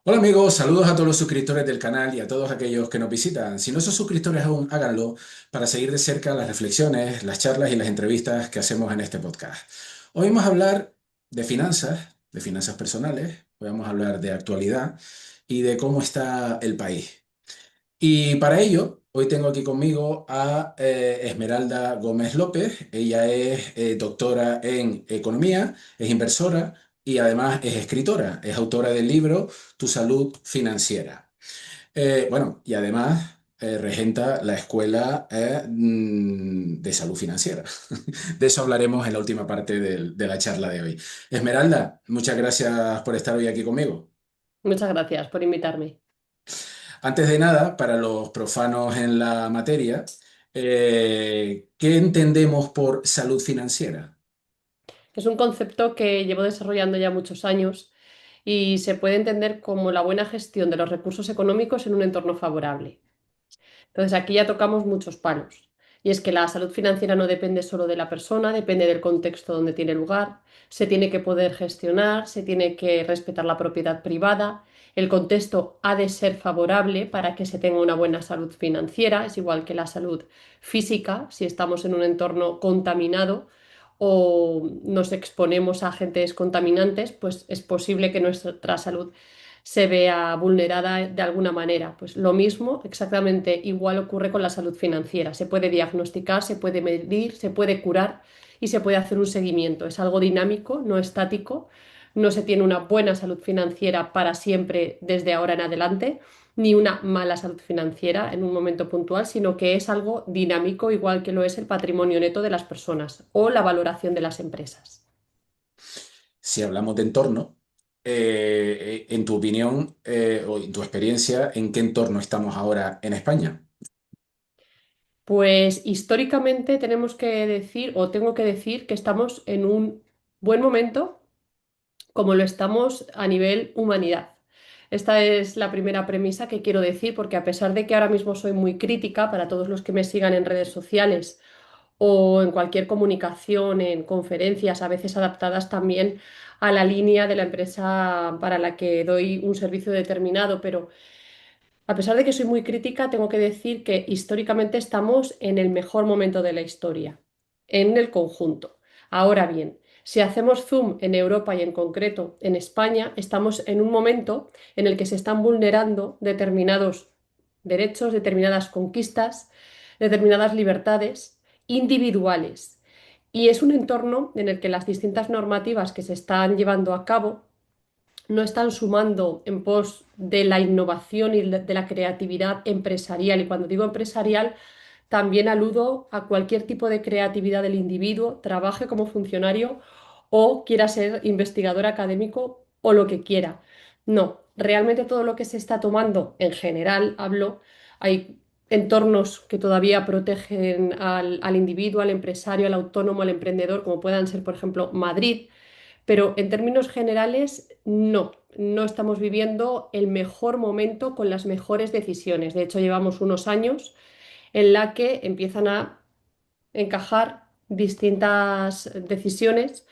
Hola amigos, saludos a todos los suscriptores del canal y a todos aquellos que nos visitan. Si no son suscriptores aún, háganlo para seguir de cerca las reflexiones, las charlas y las entrevistas que hacemos en este podcast. Hoy vamos a hablar de finanzas personales, hoy vamos a hablar de actualidad y de cómo está el país. Y para ello, hoy tengo aquí conmigo a Esmeralda Gómez López. Ella es doctora en economía, es inversora y además es escritora. Es autora del libro Tu salud financiera. Bueno, y además regenta la Escuela de Salud Financiera. De eso hablaremos en la última parte de la charla de hoy. Esmeralda, muchas gracias por estar hoy aquí conmigo. Muchas gracias por invitarme. Antes de nada, para los profanos en la materia, ¿qué entendemos por salud financiera? Es un concepto que llevo desarrollando ya muchos años y se puede entender como la buena gestión de los recursos económicos en un entorno favorable. Entonces, aquí ya tocamos muchos palos. Y es que la salud financiera no depende solo de la persona, depende del contexto donde tiene lugar, se tiene que poder gestionar, se tiene que respetar la propiedad privada, el contexto ha de ser favorable para que se tenga una buena salud financiera, es igual que la salud física, si estamos en un entorno contaminado o nos exponemos a agentes contaminantes, pues es posible que nuestra salud se vea vulnerada de alguna manera. Pues lo mismo, exactamente igual ocurre con la salud financiera. Se puede diagnosticar, se puede medir, se puede curar y se puede hacer un seguimiento. Es algo dinámico, no estático. No se tiene una buena salud financiera para siempre desde ahora en adelante, ni una mala salud financiera en un momento puntual, sino que es algo dinámico, igual que lo es el patrimonio neto de las personas o la valoración de las empresas. Si hablamos de entorno, en tu opinión o en tu experiencia, ¿en qué entorno estamos ahora en España? Pues históricamente tenemos que decir, o tengo que decir, que estamos en un buen momento, como lo estamos a nivel humanidad. Esta es la primera premisa que quiero decir, porque a pesar de que ahora mismo soy muy crítica para todos los que me sigan en redes sociales o en cualquier comunicación, en conferencias, a veces adaptadas también a la línea de la empresa para la que doy un servicio determinado, pero a pesar de que soy muy crítica, tengo que decir que históricamente estamos en el mejor momento de la historia, en el conjunto. Ahora bien, si hacemos zoom en Europa y en concreto en España, estamos en un momento en el que se están vulnerando determinados derechos, determinadas conquistas, determinadas libertades individuales. Y es un entorno en el que las distintas normativas que se están llevando a cabo no están sumando en pos de la innovación y de la creatividad empresarial. Y cuando digo empresarial, también aludo a cualquier tipo de creatividad del individuo, trabaje como funcionario o quiera ser investigador académico o lo que quiera. No, realmente todo lo que se está tomando en general, hablo, hay entornos que todavía protegen al individuo, al empresario, al autónomo, al emprendedor, como puedan ser, por ejemplo, Madrid, pero en términos generales, no estamos viviendo el mejor momento con las mejores decisiones. De hecho, llevamos unos años en la que empiezan a encajar distintas decisiones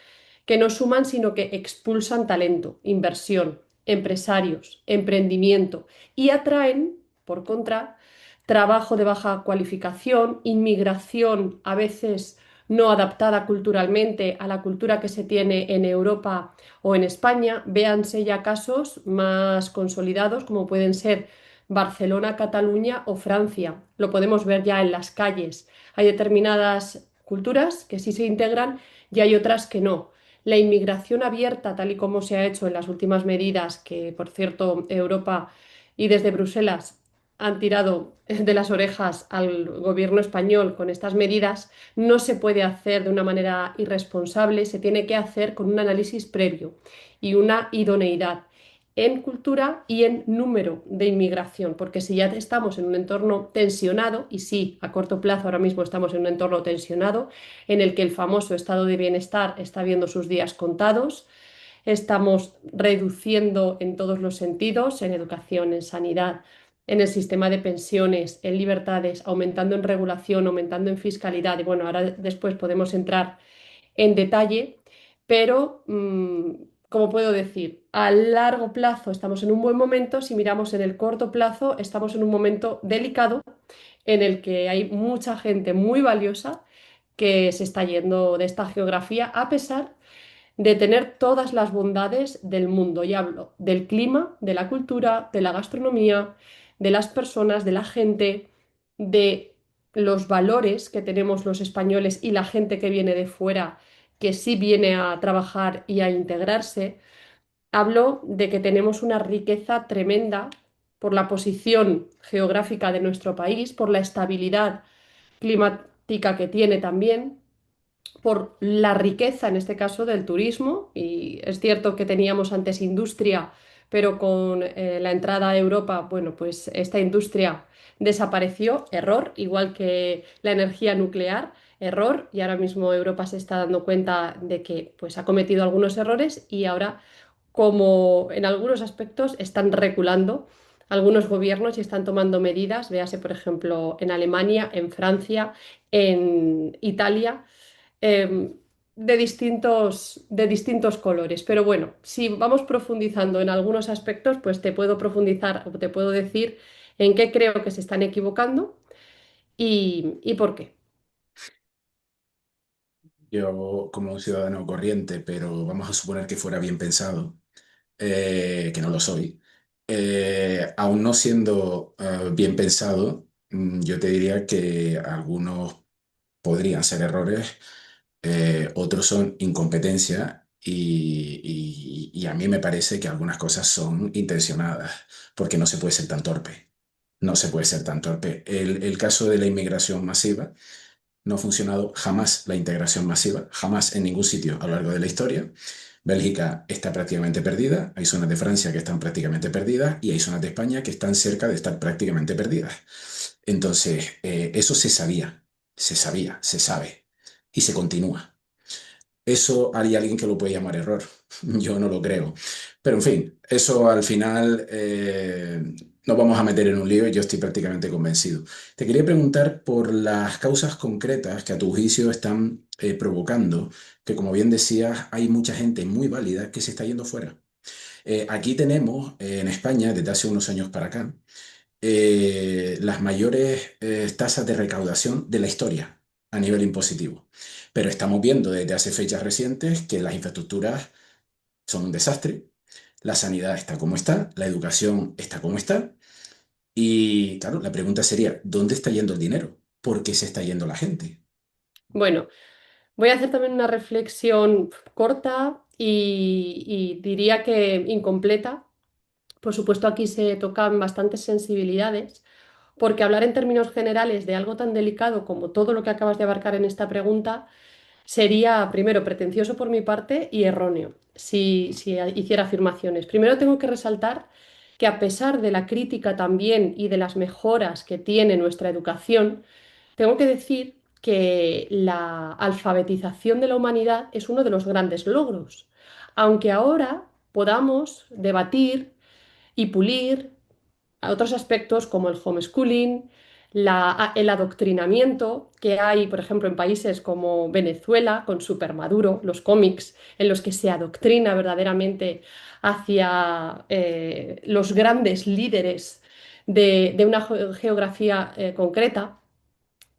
que no suman, sino que expulsan talento, inversión, empresarios, emprendimiento y atraen, por contra, trabajo de baja cualificación, inmigración a veces no adaptada culturalmente a la cultura que se tiene en Europa o en España. Véanse ya casos más consolidados como pueden ser Barcelona, Cataluña o Francia. Lo podemos ver ya en las calles. Hay determinadas culturas que sí se integran y hay otras que no. La inmigración abierta, tal y como se ha hecho en las últimas medidas, que por cierto Europa y desde Bruselas han tirado de las orejas al gobierno español con estas medidas, no se puede hacer de una manera irresponsable, se tiene que hacer con un análisis previo y una idoneidad en cultura y en número de inmigración, porque si ya estamos en un entorno tensionado, y sí, a corto plazo ahora mismo estamos en un entorno tensionado, en el que el famoso estado de bienestar está viendo sus días contados, estamos reduciendo en todos los sentidos, en educación, en sanidad, en el sistema de pensiones, en libertades, aumentando en regulación, aumentando en fiscalidad, y bueno, ahora después podemos entrar en detalle, pero como puedo decir, a largo plazo estamos en un buen momento, si miramos en el corto plazo estamos en un momento delicado en el que hay mucha gente muy valiosa que se está yendo de esta geografía a pesar de tener todas las bondades del mundo. Y hablo del clima, de la cultura, de la gastronomía, de las personas, de la gente, de los valores que tenemos los españoles y la gente que viene de fuera, que sí viene a trabajar y a integrarse. Hablo de que tenemos una riqueza tremenda por la posición geográfica de nuestro país, por la estabilidad climática que tiene también, por la riqueza, en este caso, del turismo. Y es cierto que teníamos antes industria, pero con la entrada a Europa, bueno, pues esta industria desapareció, error, igual que la energía nuclear, error, y ahora mismo Europa se está dando cuenta de que pues ha cometido algunos errores y ahora, como en algunos aspectos, están reculando algunos gobiernos y están tomando medidas, véase por ejemplo en Alemania, en Francia, en Italia, eh, de distintos colores. Pero bueno, si vamos profundizando en algunos aspectos, pues te puedo profundizar o te puedo decir en qué creo que se están equivocando y por qué. Yo, como un ciudadano corriente, pero vamos a suponer que fuera bien pensado, que no lo soy, aún no siendo bien pensado, yo te diría que algunos podrían ser errores, otros son incompetencia y a mí me parece que algunas cosas son intencionadas, porque no se puede ser tan torpe. No se puede ser tan torpe. El caso de la inmigración masiva. No ha funcionado jamás la integración masiva, jamás en ningún sitio a lo largo de la historia. Bélgica está prácticamente perdida, hay zonas de Francia que están prácticamente perdidas y hay zonas de España que están cerca de estar prácticamente perdidas. Entonces, eso se sabía, se sabe y se continúa. Eso hay alguien que lo puede llamar error. Yo no lo creo. Pero en fin, eso al final nos vamos a meter en un lío y yo estoy prácticamente convencido. Te quería preguntar por las causas concretas que a tu juicio están provocando que, como bien decías, hay mucha gente muy válida que se está yendo fuera. Aquí tenemos en España, desde hace unos años para acá, las mayores tasas de recaudación de la historia a nivel impositivo. Pero estamos viendo desde hace fechas recientes que las infraestructuras son un desastre, la sanidad está como está, la educación está como está. Y claro, la pregunta sería, ¿dónde está yendo el dinero? ¿Por qué se está yendo la gente? Bueno, voy a hacer también una reflexión corta y diría que incompleta. Por supuesto, aquí se tocan bastantes sensibilidades, porque hablar en términos generales de algo tan delicado como todo lo que acabas de abarcar en esta pregunta sería, primero, pretencioso por mi parte y erróneo si hiciera afirmaciones. Primero, tengo que resaltar que a pesar de la crítica también y de las mejoras que tiene nuestra educación, tengo que decir que la alfabetización de la humanidad es uno de los grandes logros. Aunque ahora podamos debatir y pulir a otros aspectos como el homeschooling, el adoctrinamiento que hay, por ejemplo, en países como Venezuela, con Supermaduro, los cómics en los que se adoctrina verdaderamente hacia los grandes líderes de una geografía concreta.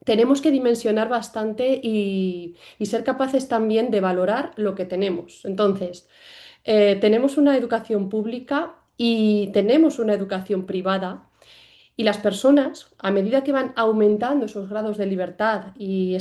Tenemos que dimensionar bastante y ser capaces también de valorar lo que tenemos. Entonces, tenemos una educación pública y tenemos una educación privada y las personas, a medida que van aumentando esos grados de libertad y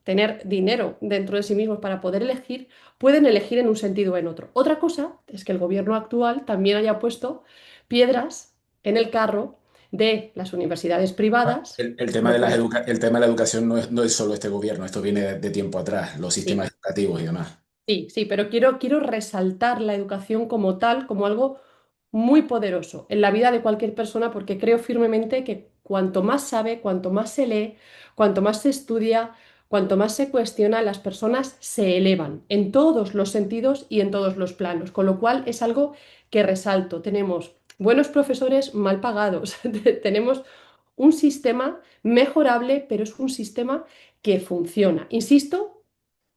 tener dinero dentro de sí mismos para poder elegir, pueden elegir en un sentido o en otro. Otra cosa es que el gobierno actual también haya puesto piedras en el carro de las universidades privadas. El tema Como por el tema de la educación no es solo este gobierno, esto viene de tiempo atrás, los sistemas Sí, educativos y demás. sí, sí, pero quiero resaltar la educación como tal, como algo muy poderoso en la vida de cualquier persona, porque creo firmemente que cuanto más sabe, cuanto más se lee, cuanto más se estudia, cuanto más se cuestiona, las personas se elevan en todos los sentidos y en todos los planos, con lo cual es algo que resalto. Tenemos buenos profesores mal pagados, tenemos un sistema mejorable, pero es un sistema que funciona. Insisto,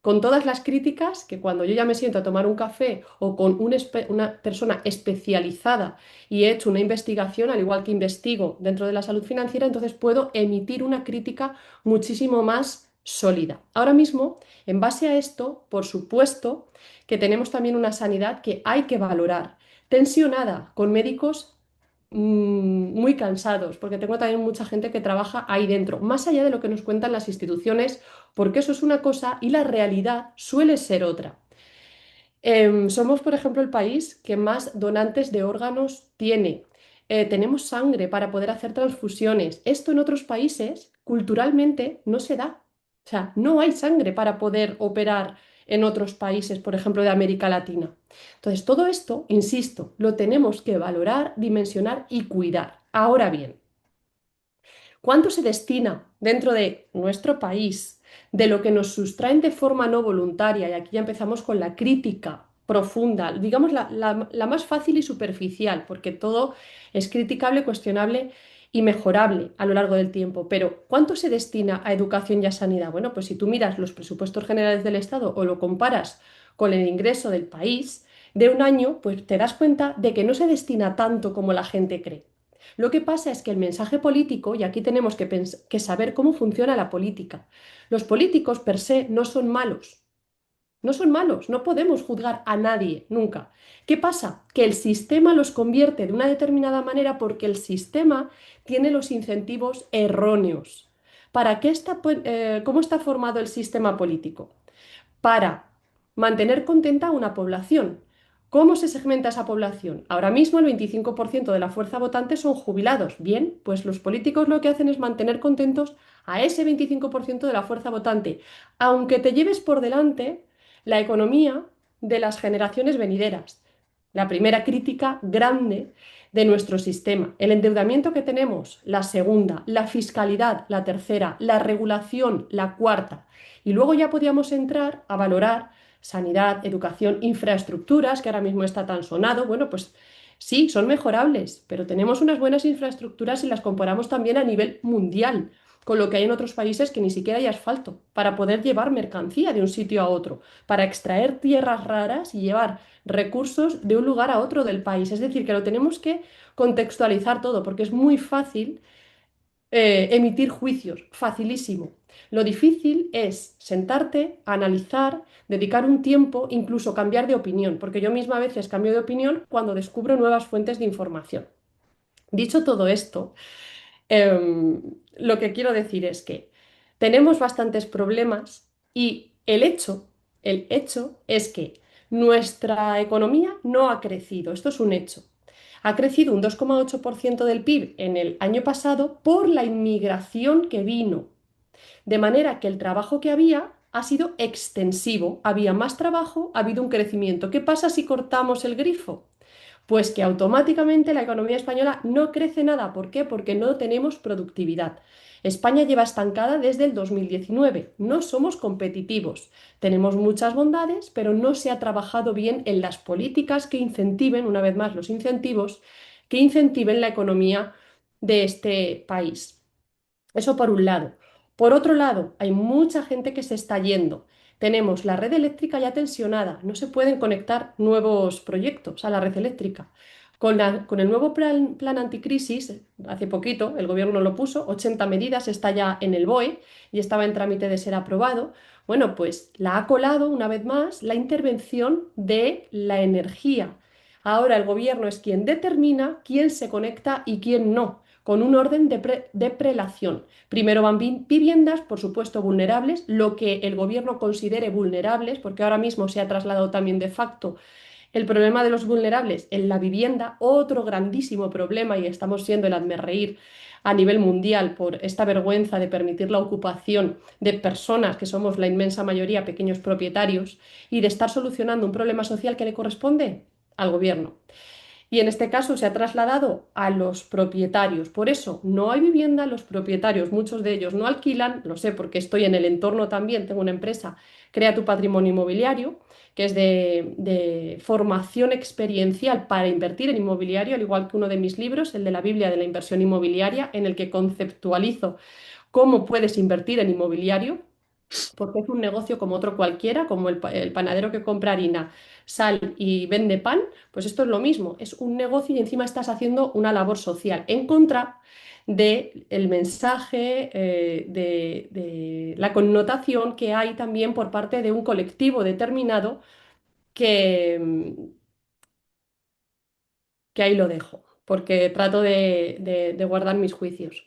con todas las críticas que cuando yo ya me siento a tomar un café o con una persona especializada y he hecho una investigación, al igual que investigo dentro de la salud financiera, entonces puedo emitir una crítica muchísimo más sólida. Ahora mismo, en base a esto, por supuesto que tenemos también una sanidad que hay que valorar, tensionada, con médicos muy cansados, porque tengo también mucha gente que trabaja ahí dentro, más allá de lo que nos cuentan las instituciones, porque eso es una cosa y la realidad suele ser otra. Somos, por ejemplo, el país que más donantes de órganos tiene. Tenemos sangre para poder hacer transfusiones. Esto en otros países culturalmente no se da. O sea, no hay sangre para poder operar en otros países, por ejemplo, de América Latina. Entonces, todo esto, insisto, lo tenemos que valorar, dimensionar y cuidar. Ahora bien, ¿cuánto se destina dentro de nuestro país de lo que nos sustraen de forma no voluntaria? Y aquí ya empezamos con la crítica profunda, digamos la más fácil y superficial, porque todo es criticable, cuestionable y mejorable a lo largo del tiempo. Pero ¿cuánto se destina a educación y a sanidad? Bueno, pues si tú miras los presupuestos generales del Estado o lo comparas con el ingreso del país de un año, pues te das cuenta de que no se destina tanto como la gente cree. Lo que pasa es que el mensaje político, y aquí tenemos que saber cómo funciona la política, los políticos per se no son malos, no son malos, no podemos juzgar a nadie nunca. ¿Qué pasa? Que el sistema los convierte de una determinada manera porque el sistema tiene los incentivos erróneos. ¿Para qué cómo está formado el sistema político? Para mantener contenta a una población. ¿Cómo se segmenta esa población? Ahora mismo el 25% de la fuerza votante son jubilados. Bien, pues los políticos lo que hacen es mantener contentos a ese 25% de la fuerza votante, aunque te lleves por delante la economía de las generaciones venideras. La primera crítica grande de nuestro sistema, el endeudamiento que tenemos, la segunda, la fiscalidad, la tercera, la regulación, la cuarta. Y luego ya podíamos entrar a valorar sanidad, educación, infraestructuras, que ahora mismo está tan sonado. Bueno, pues sí, son mejorables, pero tenemos unas buenas infraestructuras y las comparamos también a nivel mundial, con lo que hay en otros países que ni siquiera hay asfalto para poder llevar mercancía de un sitio a otro, para extraer tierras raras y llevar recursos de un lugar a otro del país. Es decir, que lo tenemos que contextualizar todo, porque es muy fácil emitir juicios, facilísimo. Lo difícil es sentarte, analizar, dedicar un tiempo, incluso cambiar de opinión, porque yo misma a veces cambio de opinión cuando descubro nuevas fuentes de información. Dicho todo esto, em, lo que quiero decir es que tenemos bastantes problemas y el hecho es que nuestra economía no ha crecido. Esto es un hecho. Ha crecido un 2,8% del PIB en el año pasado por la inmigración que vino. De manera que el trabajo que había ha sido extensivo. Había más trabajo, ha habido un crecimiento. ¿Qué pasa si cortamos el grifo? Pues que automáticamente la economía española no crece nada. ¿Por qué? Porque no tenemos productividad. España lleva estancada desde el 2019. No somos competitivos. Tenemos muchas bondades, pero no se ha trabajado bien en las políticas que incentiven, una vez más, los incentivos, que incentiven la economía de este país. Eso por un lado. Por otro lado, hay mucha gente que se está yendo. Tenemos la red eléctrica ya tensionada, no se pueden conectar nuevos proyectos a la red eléctrica. Con el nuevo plan anticrisis, hace poquito el gobierno lo puso, 80 medidas, está ya en el BOE y estaba en trámite de ser aprobado. Bueno, pues la ha colado una vez más la intervención de la energía. Ahora el gobierno es quien determina quién se conecta y quién no, con un orden de prelación. Primero van viviendas, por supuesto, vulnerables, lo que el gobierno considere vulnerables, porque ahora mismo se ha trasladado también de facto el problema de los vulnerables en la vivienda, otro grandísimo problema, y estamos siendo el hazmerreír a nivel mundial por esta vergüenza de permitir la ocupación de personas que somos la inmensa mayoría pequeños propietarios y de estar solucionando un problema social que le corresponde al gobierno. Y en este caso se ha trasladado a los propietarios. Por eso no hay vivienda, los propietarios, muchos de ellos no alquilan, lo sé porque estoy en el entorno también, tengo una empresa, Crea tu Patrimonio Inmobiliario, que es de formación experiencial para invertir en inmobiliario, al igual que uno de mis libros, el de la Biblia de la Inversión Inmobiliaria, en el que conceptualizo cómo puedes invertir en inmobiliario. porque es un negocio como otro cualquiera, como el panadero que compra harina, sal y vende pan, pues esto es lo mismo, es un negocio y encima estás haciendo una labor social en contra del mensaje, de la connotación que hay también por parte de un colectivo determinado que, que ahí lo dejo, porque trato de guardar mis juicios.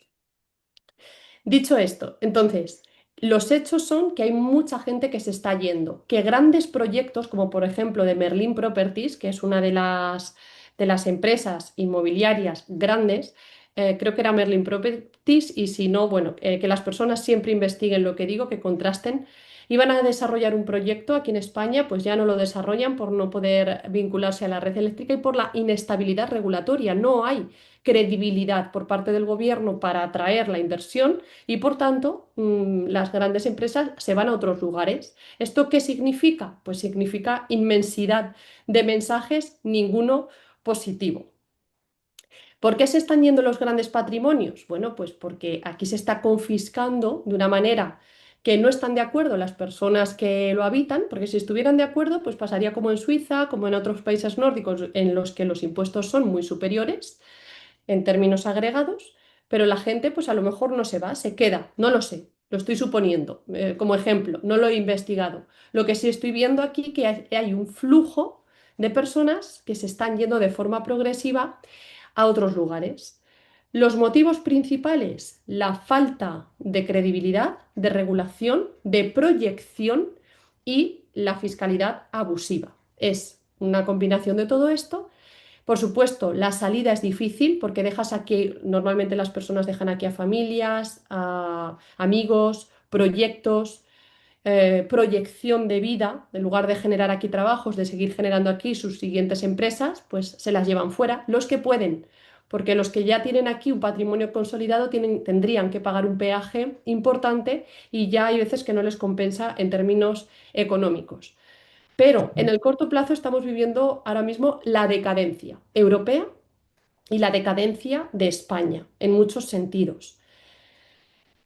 Dicho esto, entonces, los hechos son que hay mucha gente que se está yendo, que grandes proyectos, como por ejemplo de Merlin Properties, que es una de las empresas inmobiliarias grandes, creo que era Merlin Properties, y si no, bueno, que las personas siempre investiguen lo que digo, que contrasten. Iban a desarrollar un proyecto aquí en España, pues ya no lo desarrollan por no poder vincularse a la red eléctrica y por la inestabilidad regulatoria. No hay credibilidad por parte del gobierno para atraer la inversión y por tanto las grandes empresas se van a otros lugares. ¿Esto qué significa? Pues significa inmensidad de mensajes, ninguno positivo. ¿Por qué se están yendo los grandes patrimonios? Bueno, pues porque aquí se está confiscando de una manera que no están de acuerdo las personas que lo habitan, porque si estuvieran de acuerdo, pues pasaría como en Suiza, como en otros países nórdicos en los que los impuestos son muy superiores en términos agregados, pero la gente pues a lo mejor no se va, se queda, no lo sé, lo estoy suponiendo como ejemplo, no lo he investigado. Lo que sí estoy viendo aquí que hay un flujo de personas que se están yendo de forma progresiva a otros lugares. Los motivos principales, la falta de credibilidad, de regulación, de proyección y la fiscalidad abusiva. Es una combinación de todo esto. Por supuesto, la salida es difícil porque dejas aquí, normalmente las personas dejan aquí a familias, a amigos, proyectos, proyección de vida, en lugar de generar aquí trabajos, de seguir generando aquí sus siguientes empresas, pues se las llevan fuera, los que pueden, porque los que ya tienen aquí un patrimonio consolidado tendrían que pagar un peaje importante y ya hay veces que no les compensa en términos económicos. Pero en el corto plazo estamos viviendo ahora mismo la decadencia europea y la decadencia de España en muchos sentidos.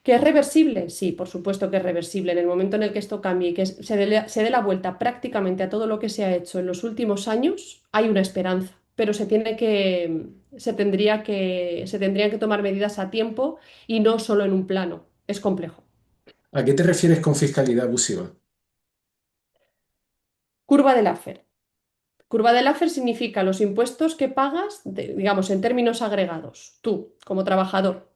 ¿Que es reversible? Sí, por supuesto que es reversible. En el momento en el que esto cambie y que se dé la vuelta prácticamente a todo lo que se ha hecho en los últimos años, hay una esperanza, pero se tendrían que tomar medidas a tiempo y no solo en un plano. Es complejo. ¿A qué te refieres con fiscalidad abusiva? Curva de Laffer. Curva de Laffer significa los impuestos que pagas, digamos, en términos agregados, tú como trabajador,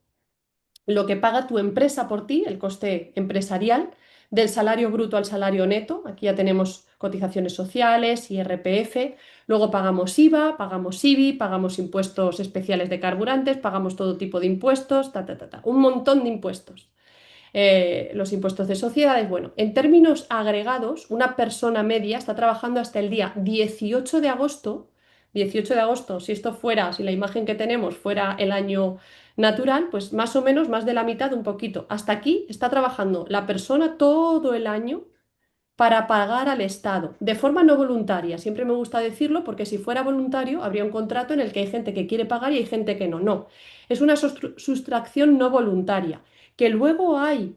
lo que paga tu empresa por ti, el coste empresarial, del salario bruto al salario neto. Aquí ya tenemos cotizaciones sociales, IRPF, luego pagamos IVA, pagamos IBI, pagamos impuestos especiales de carburantes, pagamos todo tipo de impuestos, un montón de impuestos. Los impuestos de sociedades. Bueno, en términos agregados, una persona media está trabajando hasta el día 18 de agosto. 18 de agosto, si esto fuera, si la imagen que tenemos fuera el año natural, pues más o menos más de la mitad, un poquito. Hasta aquí está trabajando la persona todo el año para pagar al Estado, de forma no voluntaria. Siempre me gusta decirlo porque si fuera voluntario habría un contrato en el que hay gente que quiere pagar y hay gente que no. No, es una sustracción no voluntaria. Que luego hay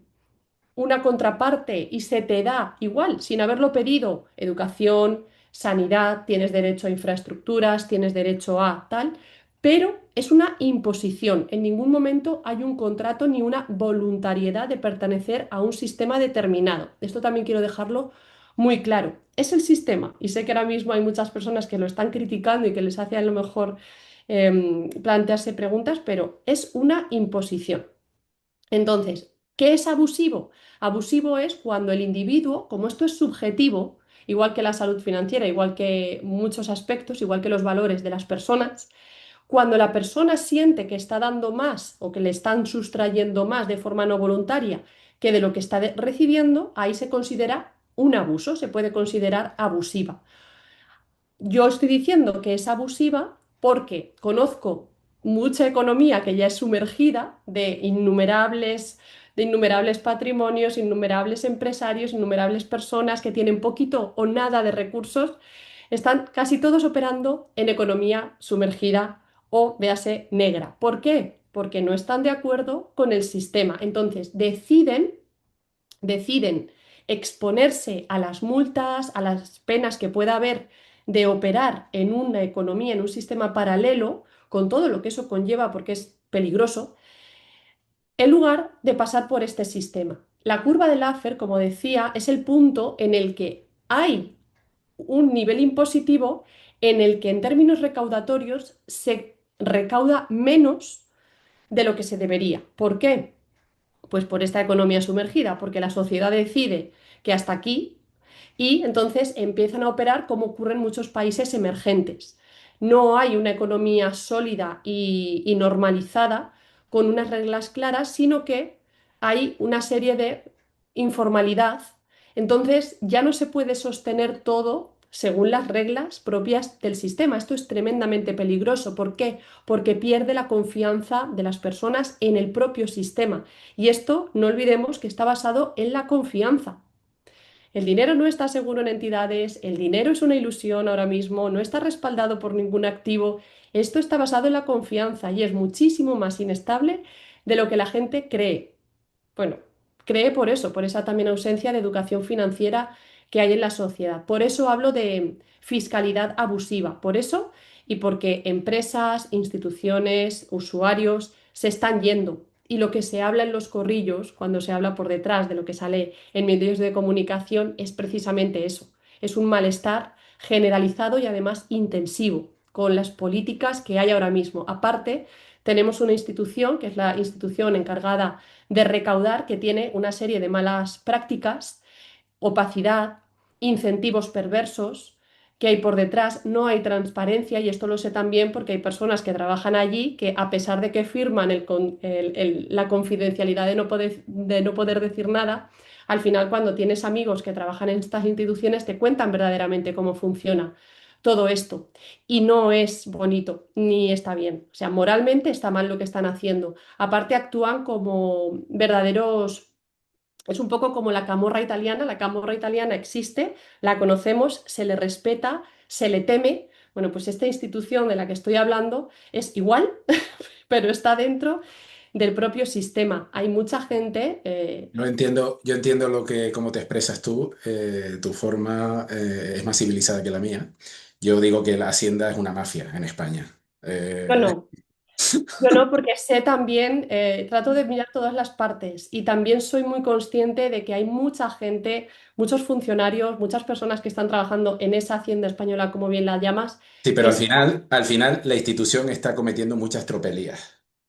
una contraparte y se te da igual, sin haberlo pedido, educación, sanidad, tienes derecho a infraestructuras, tienes derecho a tal, pero es una imposición. En ningún momento hay un contrato ni una voluntariedad de pertenecer a un sistema determinado. Esto también quiero dejarlo muy claro. Es el sistema y sé que ahora mismo hay muchas personas que lo están criticando y que les hace a lo mejor plantearse preguntas, pero es una imposición. Entonces, ¿qué es abusivo? Abusivo es cuando el individuo, como esto es subjetivo, igual que la salud financiera, igual que muchos aspectos, igual que los valores de las personas, cuando la persona siente que está dando más o que le están sustrayendo más de forma no voluntaria que de lo que está recibiendo, ahí se considera un abuso, se puede considerar abusiva. Yo estoy diciendo que es abusiva porque conozco mucha economía que ya es sumergida de innumerables patrimonios, innumerables empresarios, innumerables personas que tienen poquito o nada de recursos, están casi todos operando en economía sumergida o véase negra. ¿Por qué? Porque no están de acuerdo con el sistema. Entonces deciden exponerse a las multas, a las penas que pueda haber de operar en una economía, en un sistema paralelo, con todo lo que eso conlleva porque es peligroso, en lugar de pasar por este sistema. La curva de Laffer, como decía, es el punto en el que hay un nivel impositivo en el que en términos recaudatorios se recauda menos de lo que se debería. ¿Por qué? Pues por esta economía sumergida, porque la sociedad decide que hasta aquí y entonces empiezan a operar como ocurre en muchos países emergentes. No hay una economía sólida y normalizada con unas reglas claras, sino que hay una serie de informalidad. Entonces ya no se puede sostener todo según las reglas propias del sistema. Esto es tremendamente peligroso. ¿Por qué? Porque pierde la confianza de las personas en el propio sistema. Y esto, no olvidemos que está basado en la confianza. El dinero no está seguro en entidades, el dinero es una ilusión ahora mismo, no está respaldado por ningún activo. Esto está basado en la confianza y es muchísimo más inestable de lo que la gente cree. Bueno, cree por eso, por esa también ausencia de educación financiera que hay en la sociedad. Por eso hablo de fiscalidad abusiva. Por eso y porque empresas, instituciones, usuarios se están yendo. Y lo que se habla en los corrillos, cuando se habla por detrás de lo que sale en medios de comunicación, es precisamente eso. Es un malestar generalizado y además intensivo con las políticas que hay ahora mismo. Aparte, tenemos una institución, que es la institución encargada de recaudar, que tiene una serie de malas prácticas, opacidad, incentivos perversos que hay por detrás, no hay transparencia y esto lo sé también porque hay personas que trabajan allí que a pesar de que firman la confidencialidad de no poder decir nada, al final cuando tienes amigos que trabajan en estas instituciones te cuentan verdaderamente cómo funciona todo esto y no es bonito ni está bien. O sea, moralmente está mal lo que están haciendo. Aparte actúan como verdaderos, es un poco como la camorra italiana existe, la conocemos, se le respeta, se le teme. Bueno, pues esta institución de la que estoy hablando es igual, pero está dentro del propio sistema. Hay mucha gente, Yo entiendo cómo te expresas tú. Tu forma es más civilizada que la mía. Yo digo que la Hacienda es una mafia en España. yo no. Yo no, porque sé también, trato de mirar todas las partes y también soy muy consciente de que hay mucha gente, muchos funcionarios, muchas personas que están trabajando en esa hacienda española, como bien la llamas, Sí, pero que sí, al final la institución está cometiendo muchas tropelías.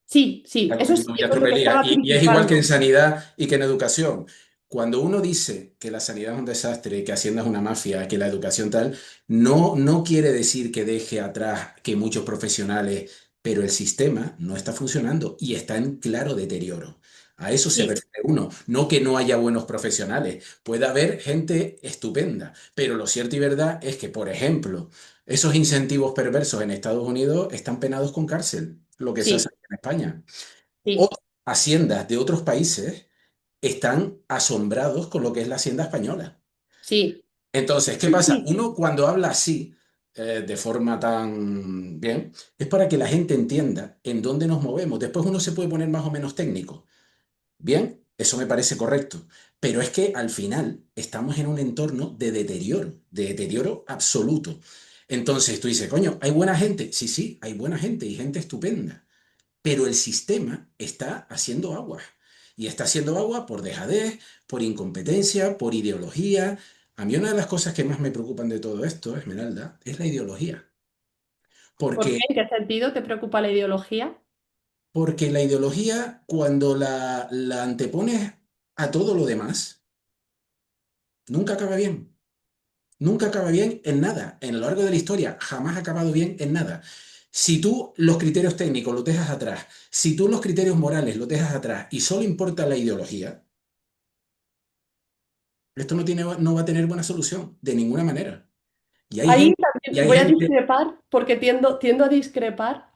sí, sí, Está eso sí, cometiendo muchas eso es lo que tropelías. estaba Y es igual que en criticando. sanidad y que en educación. Cuando uno dice que la sanidad es un desastre, que Hacienda es una mafia, que la educación tal, no quiere decir que deje atrás que muchos profesionales, pero el sistema no está funcionando y está en claro deterioro. A eso se Sí, refiere uno, no que no haya buenos profesionales. Puede haber gente estupenda, pero lo cierto y verdad es que, por ejemplo, esos incentivos perversos en Estados Unidos están penados con cárcel, lo que se hace sí, aquí en España. sí, Otras haciendas de otros países están asombrados con lo que es la hacienda española. sí, Entonces, ¿qué sí, pasa? sí, Uno cuando habla así, de forma tan bien, es para que la gente entienda en dónde nos movemos. Después uno se puede poner más o menos técnico. Bien, eso me parece correcto. Pero es que al final estamos en un entorno de deterioro absoluto. Entonces tú dices, coño, ¿hay buena gente? Sí, sí, hay buena gente y gente estupenda, pero el sistema está haciendo agua. Y está haciendo agua por dejadez, por incompetencia, por ideología. A mí una de las cosas que más me preocupan de todo esto, Esmeralda, es la ideología. ¿por qué? Porque, ¿En qué sentido te preocupa la ideología? porque la ideología, cuando la antepones a todo lo demás, nunca acaba bien. Nunca acaba bien en nada. En lo largo de la historia, jamás ha acabado bien en nada. Si tú los criterios técnicos los dejas atrás, si tú los criterios morales los dejas atrás y solo importa la ideología, esto no va a tener buena solución, de ninguna manera. Ahí Y también hay voy a gente, discrepar porque tiendo a discrepar,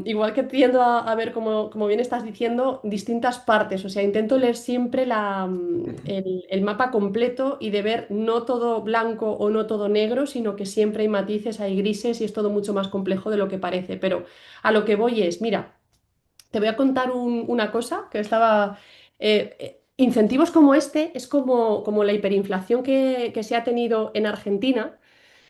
igual que tiendo a ver, como bien estás diciendo, distintas partes. O sea, intento leer siempre ujú, el mapa completo y de ver no todo blanco o no todo negro, sino que siempre hay matices, hay grises y es todo mucho más complejo de lo que parece. Pero a lo que voy es, mira, te voy a contar una cosa que estaba... incentivos como este es como la hiperinflación que se ha tenido en Argentina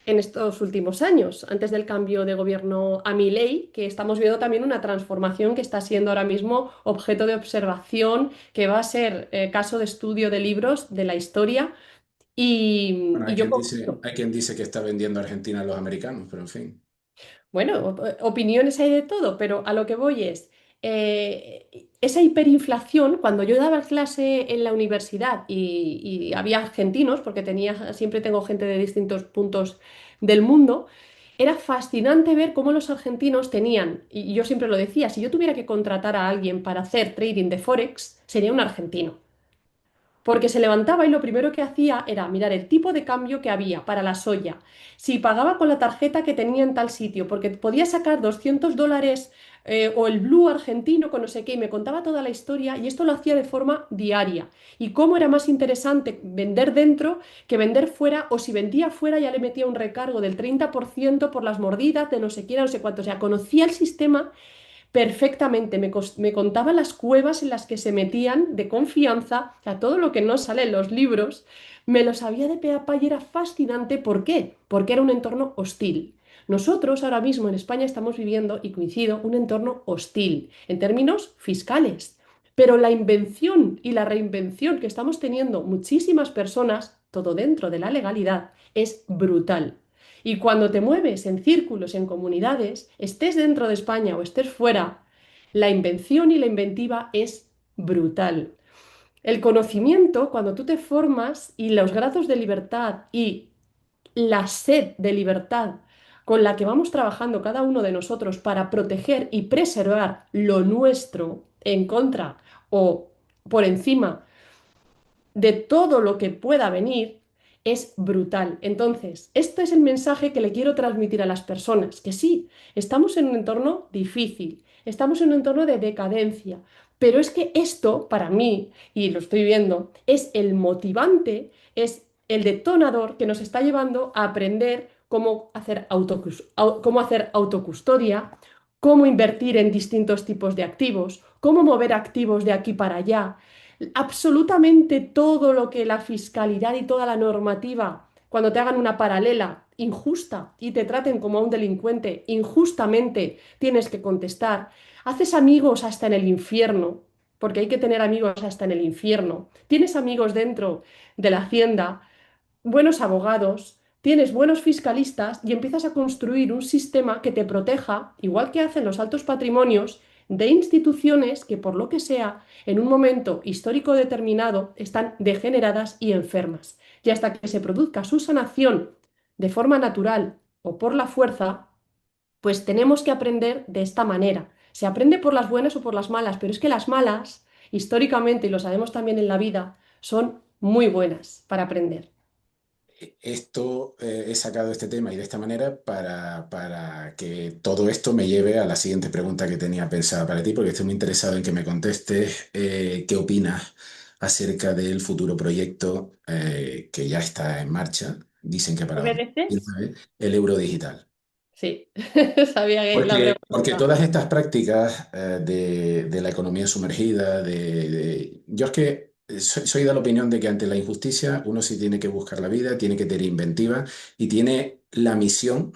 en estos últimos años, antes del cambio de gobierno a Milei, que estamos viendo también una transformación que está siendo ahora mismo objeto de observación, que va a ser caso de estudio de libros de la historia. Bueno, Y yo confío. hay quien dice que está vendiendo Argentina a los americanos, pero en fin. Bueno, opiniones hay de todo, pero a lo que voy es, esa hiperinflación, cuando yo daba clase en la universidad y había argentinos, porque siempre tengo gente de distintos puntos del mundo, era fascinante ver cómo los argentinos tenían, y yo siempre lo decía, si yo tuviera que contratar a alguien para hacer trading de Forex, sería un argentino. Porque se levantaba y lo primero que hacía era mirar el tipo de cambio que había para la soya, si pagaba con la tarjeta que tenía en tal sitio, porque podía sacar $200 o el blue argentino con no sé qué, y me contaba toda la historia y esto lo hacía de forma diaria. Y cómo era más interesante vender dentro que vender fuera, o si vendía fuera ya le metía un recargo del 30% por las mordidas de no sé quién, no sé cuánto. O sea, conocía el sistema perfectamente, me contaba las cuevas en las que se metían de confianza, a todo lo que no sale en los libros, me lo sabía de pe a pa y era fascinante. ¿Por qué? Porque era un entorno hostil. Nosotros ahora mismo en España estamos viviendo, y coincido, un entorno hostil en términos fiscales. Pero la invención y la reinvención que estamos teniendo muchísimas personas, todo dentro de la legalidad, es brutal. Y cuando te mueves en círculos, en comunidades, estés dentro de España o estés fuera, la invención y la inventiva es brutal. El conocimiento, cuando tú te formas y los grados de libertad y la sed de libertad con la que vamos trabajando cada uno de nosotros para proteger y preservar lo nuestro en contra o por encima de todo lo que pueda venir, es brutal. Entonces, este es el mensaje que le quiero transmitir a las personas, que sí, estamos en un entorno difícil, estamos en un entorno de decadencia, pero es que esto, para mí, y lo estoy viendo, es el motivante, es el detonador que nos está llevando a aprender cómo hacer autocustodia, cómo invertir en distintos tipos de activos, cómo mover activos de aquí para allá, absolutamente todo lo que la fiscalidad y toda la normativa, cuando te hagan una paralela injusta y te traten como a un delincuente injustamente, tienes que contestar. Haces amigos hasta en el infierno, porque hay que tener amigos hasta en el infierno. Tienes amigos dentro de la hacienda, buenos abogados, tienes buenos fiscalistas y empiezas a construir un sistema que te proteja, igual que hacen los altos patrimonios, de instituciones que por lo que sea, en un momento histórico determinado, están degeneradas y enfermas. Y hasta que se produzca su sanación de forma natural o por la fuerza, pues tenemos que aprender de esta manera. Se aprende por las buenas o por las malas, pero es que las malas, históricamente, y lo sabemos también en la vida, son muy buenas para aprender. Esto, he sacado este tema y de esta manera para que todo esto me lleve a la siguiente pregunta que tenía pensada para ti, porque estoy muy interesado en que me contestes qué opinas acerca del futuro proyecto que ya está en marcha, dicen que para ¿Obedeces? 2029, el euro digital. Sí, sabía que la Porque pregunta. todas estas prácticas de la economía sumergida, yo es que soy de la opinión de que ante la injusticia uno sí tiene que buscar la vida, tiene que tener inventiva y tiene la misión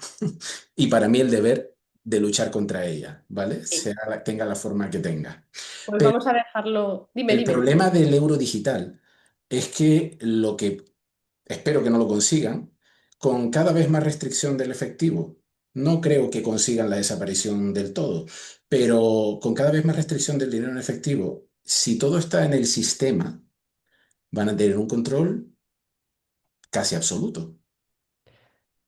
y para mí el deber de luchar contra ella, ¿vale? Sí. Tenga la forma que tenga. Pues vamos a dejarlo. Dime, El dime. problema del euro digital es que lo que espero que no lo consigan, con cada vez más restricción del efectivo. No creo que consigan la desaparición del todo, pero con cada vez más restricción del dinero en efectivo, si todo está en el sistema, van a tener un control casi absoluto.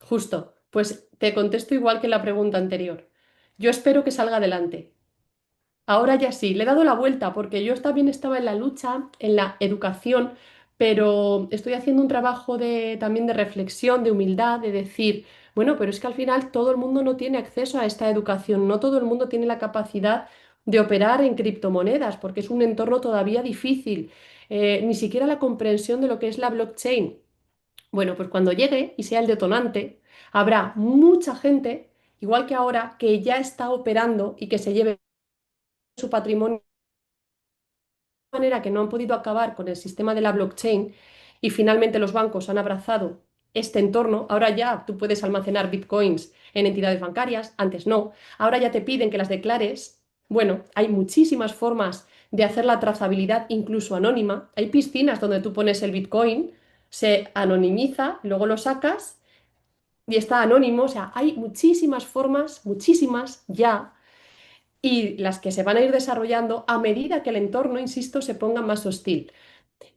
Justo. Pues te contesto igual que la pregunta anterior. Yo espero que salga adelante. Ahora ya sí, le he dado la vuelta porque yo también estaba en la lucha, en la educación, pero estoy haciendo un trabajo también de reflexión, de humildad, de decir, bueno, pero es que al final todo el mundo no tiene acceso a esta educación, no todo el mundo tiene la capacidad de operar en criptomonedas porque es un entorno todavía difícil, ni siquiera la comprensión de lo que es la blockchain. Bueno, pues cuando llegue y sea el detonante, habrá mucha gente, igual que ahora, que ya está operando y que se lleve su patrimonio manera que no han podido acabar con el sistema de la blockchain y finalmente los bancos han abrazado este entorno, ahora ya tú puedes almacenar bitcoins en entidades bancarias, antes no, ahora ya te piden que las declares. Bueno, hay muchísimas formas de hacer la trazabilidad incluso anónima. Hay piscinas donde tú pones el bitcoin, se anonimiza, luego lo sacas y está anónimo. O sea, hay muchísimas formas, muchísimas ya, y las que se van a ir desarrollando a medida que el entorno, insisto, se ponga más hostil.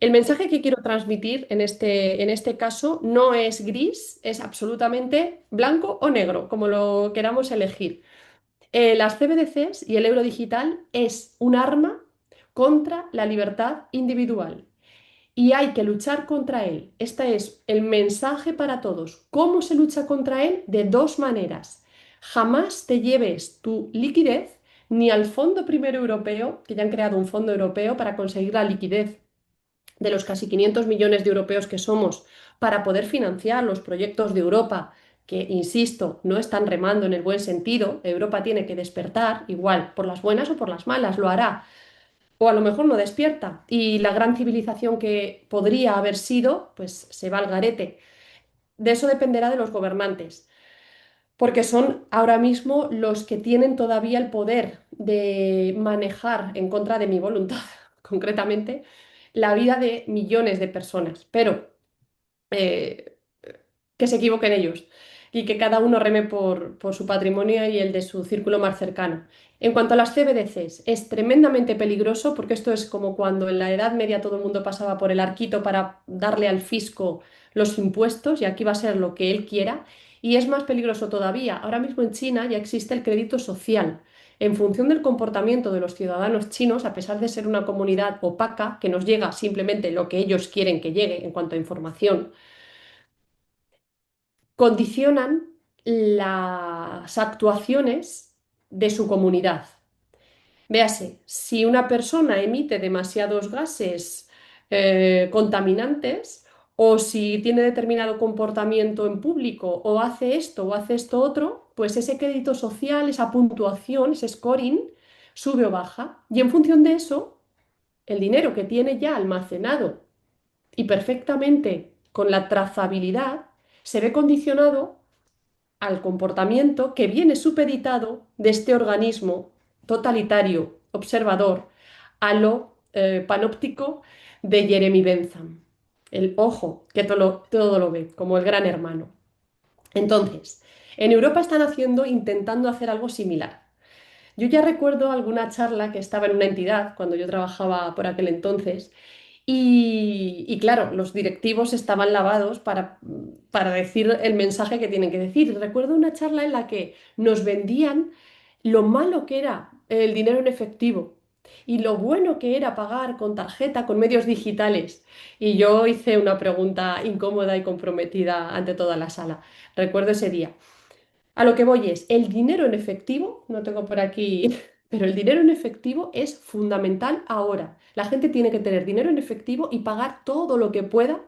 El mensaje que quiero transmitir en este caso no es gris, es absolutamente blanco o negro, como lo queramos elegir. Las CBDCs y el euro digital es un arma contra la libertad individual y hay que luchar contra él. Este es el mensaje para todos. ¿Cómo se lucha contra él? De dos maneras. Jamás te lleves tu liquidez ni al Fondo Primero Europeo, que ya han creado un fondo europeo para conseguir la liquidez de los casi 500 millones de europeos que somos para poder financiar los proyectos de Europa, que, insisto, no están remando en el buen sentido. Europa tiene que despertar, igual, por las buenas o por las malas, lo hará. O a lo mejor no despierta y la gran civilización que podría haber sido, pues se va al garete. De eso dependerá de los gobernantes, porque son ahora mismo los que tienen todavía el poder de manejar en contra de mi voluntad, concretamente, la vida de millones de personas. Pero eh, que se equivoquen ellos y que cada uno reme por su patrimonio y el de su círculo más cercano. En cuanto a las CBDCs, es tremendamente peligroso porque esto es como cuando en la Edad Media todo el mundo pasaba por el arquito para darle al fisco los impuestos y aquí va a ser lo que él quiera. Y es más peligroso todavía. Ahora mismo en China ya existe el crédito social. En función del comportamiento de los ciudadanos chinos, a pesar de ser una comunidad opaca que nos llega simplemente lo que ellos quieren que llegue en cuanto a información, condicionan las actuaciones de su comunidad. Véase, si una persona emite demasiados gases contaminantes o si tiene determinado comportamiento en público o hace esto otro, pues ese crédito social, esa puntuación, ese scoring, sube o baja. Y en función de eso, el dinero que tiene ya almacenado y perfectamente con la trazabilidad, se ve condicionado al comportamiento que viene supeditado de este organismo totalitario, observador, a lo panóptico de Jeremy Bentham. El ojo que todo lo ve, como el gran hermano. Entonces, en Europa están intentando hacer algo similar. Yo ya recuerdo alguna charla que estaba en una entidad cuando yo trabajaba por aquel entonces y claro, los directivos estaban lavados para decir el mensaje que tienen que decir. Recuerdo una charla en la que nos vendían lo malo que era el dinero en efectivo y lo bueno que era pagar con tarjeta, con medios digitales. Y yo hice una pregunta incómoda y comprometida ante toda la sala. Recuerdo ese día. A lo que voy es, el dinero en efectivo, no tengo por aquí, pero el dinero en efectivo es fundamental ahora. La gente tiene que tener dinero en efectivo y pagar todo lo que pueda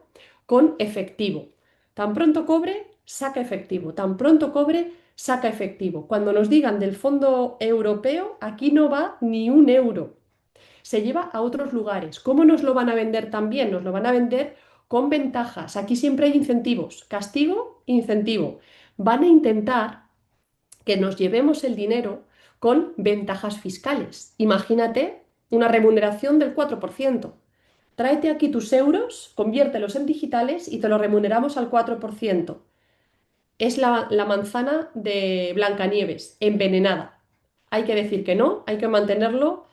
con efectivo. Tan pronto cobre, saca efectivo. Tan pronto cobre, saca efectivo. Cuando nos digan del Fondo Europeo, aquí no va ni un euro. Se lleva a otros lugares. ¿Cómo nos lo van a vender también? Nos lo van a vender con ventajas. Aquí siempre hay incentivos. Castigo, incentivo. Van a intentar que nos llevemos el dinero con ventajas fiscales. Imagínate una remuneración del 4%. Tráete aquí tus euros, conviértelos en digitales y te los remuneramos al 4%. Es la manzana de Blancanieves, envenenada. Hay que decir que no, hay que mantenerlo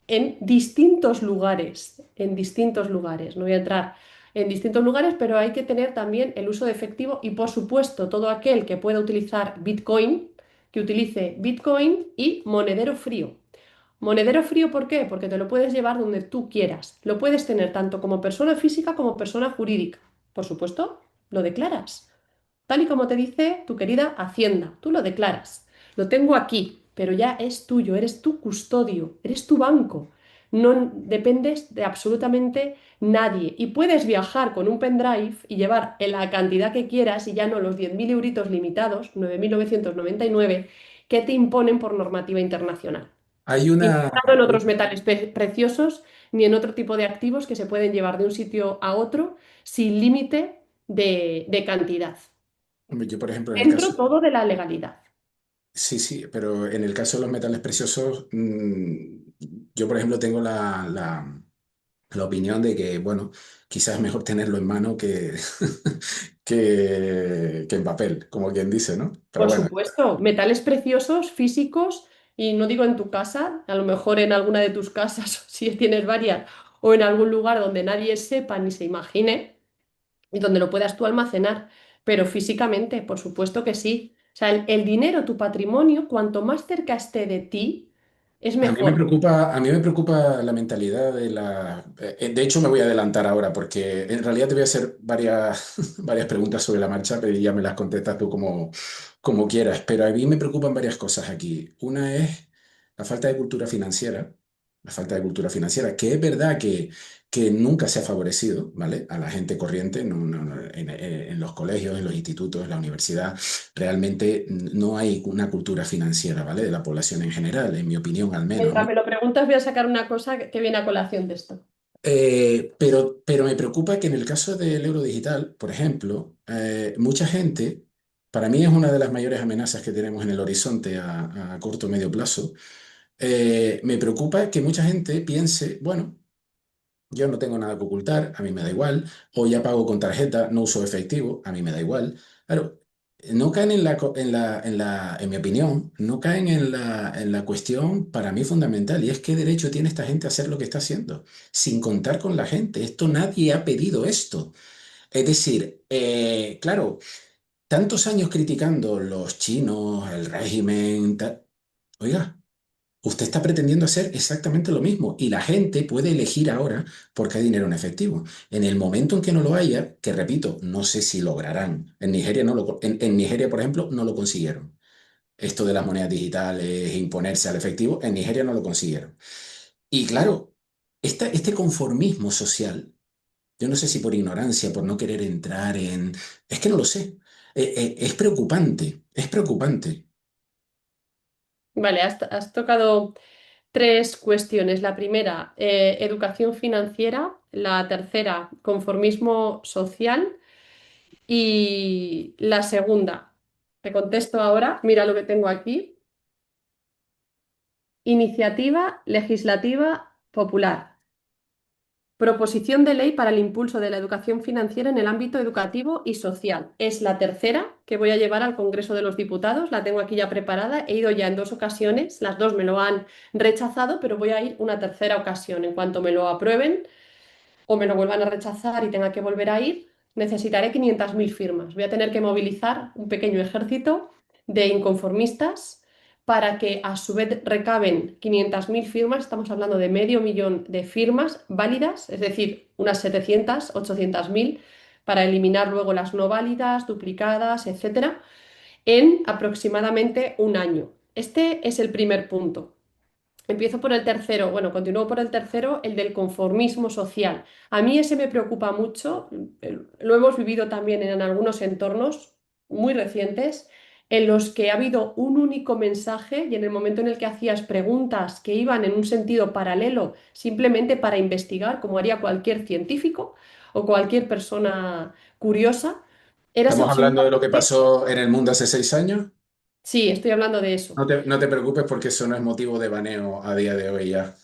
en distintos lugares, en distintos lugares. No voy a entrar en distintos lugares, pero hay que tener también el uso de efectivo y, por supuesto, todo aquel que pueda utilizar Bitcoin, que utilice Bitcoin y monedero frío. Monedero frío, ¿por qué? Porque te lo puedes llevar donde tú quieras. Lo puedes tener tanto como persona física como persona jurídica. Por supuesto, lo declaras. Tal y como te dice tu querida Hacienda, tú lo declaras. Lo tengo aquí, pero ya es tuyo, eres tu custodio, eres tu banco. No dependes de absolutamente nadie. Y puedes viajar con un pendrive y llevar en la cantidad que quieras y ya no los 10.000 euritos limitados, 9.999, que te imponen por normativa internacional. Hay Y no he una, entrado en otros metales preciosos ni en otro tipo de activos que se pueden llevar de un sitio a otro sin límite de cantidad. yo por ejemplo, en el caso, Dentro todo de la legalidad. sí, sí, pero en el caso de los metales preciosos, yo por ejemplo tengo la opinión de que, bueno, quizás es mejor tenerlo en mano que, que en papel, como quien dice, ¿no? Pero Por bueno, supuesto, metales preciosos, físicos, y no digo en tu casa, a lo mejor en alguna de tus casas, si tienes varias, o en algún lugar donde nadie sepa ni se imagine, y donde lo puedas tú almacenar, pero físicamente, por supuesto que sí. O sea, el dinero, tu patrimonio, cuanto más cerca esté de ti, es mejor. a mí me preocupa la mentalidad de la... de hecho, me voy a adelantar ahora porque en realidad te voy a hacer varias, varias preguntas sobre la marcha, pero ya me las contestas tú como, como quieras. Pero a mí me preocupan varias cosas aquí. Una es la falta de cultura financiera, la falta de cultura financiera, que es verdad que nunca se ha favorecido, ¿vale? A la gente corriente, en los colegios, en los institutos, en la universidad. Realmente no hay una cultura financiera, ¿vale? De la población en general, en mi opinión al menos, Mientras ¿no? me lo preguntas, voy a sacar una cosa que viene a colación de esto. Pero me preocupa que en el caso del euro digital, por ejemplo, mucha gente, para mí es una de las mayores amenazas que tenemos en el horizonte a corto o medio plazo, me preocupa que mucha gente piense, bueno, yo no tengo nada que ocultar, a mí me da igual, o ya pago con tarjeta, no uso efectivo, a mí me da igual. Claro, no caen en en mi opinión, no caen en la cuestión para mí fundamental, y es qué derecho tiene esta gente a hacer lo que está haciendo, sin contar con la gente. Esto nadie ha pedido esto. Es decir, claro, tantos años criticando los chinos, el régimen, oiga. Usted está pretendiendo hacer exactamente lo mismo y la gente puede elegir ahora porque hay dinero en efectivo. En el momento en que no lo haya, que repito, no sé si lograrán. En Nigeria, en Nigeria, por ejemplo, no lo consiguieron. Esto de las monedas digitales, imponerse al efectivo, en Nigeria no lo consiguieron. Y claro, este conformismo social, yo no sé si por ignorancia, por no querer entrar en... Es que no lo sé. Es preocupante, es preocupante. Vale, has tocado tres cuestiones. La primera, educación financiera. La tercera, conformismo social. Y la segunda, te contesto ahora, mira lo que tengo aquí. Iniciativa legislativa popular. Proposición de ley para el impulso de la educación financiera en el ámbito educativo y social. Es la tercera que voy a llevar al Congreso de los Diputados. La tengo aquí ya preparada. He ido ya en dos ocasiones. Las dos me lo han rechazado, pero voy a ir una tercera ocasión. En cuanto me lo aprueben, o me lo vuelvan a rechazar y tenga que volver a ir, necesitaré 500.000 firmas. Voy a tener que movilizar un pequeño ejército de inconformistas para que a su vez recaben 500.000 firmas. Estamos hablando de medio millón de firmas válidas, es decir, unas 700, 800.000, para eliminar luego las no válidas, duplicadas, etcétera, en aproximadamente un año. Este es el primer punto. Empiezo por el tercero, bueno, continúo por el tercero, el del conformismo social. A mí ese me preocupa mucho, lo hemos vivido también en algunos entornos muy recientes en los que ha habido un único mensaje y en el momento en el que hacías preguntas que iban en un sentido paralelo simplemente para investigar, como haría cualquier científico o cualquier persona curiosa, eras Estamos hablando de lo que absolutamente... pasó en el mundo hace 6 años. Sí, estoy hablando de eso. No te preocupes porque eso no es motivo de baneo a día de hoy ya.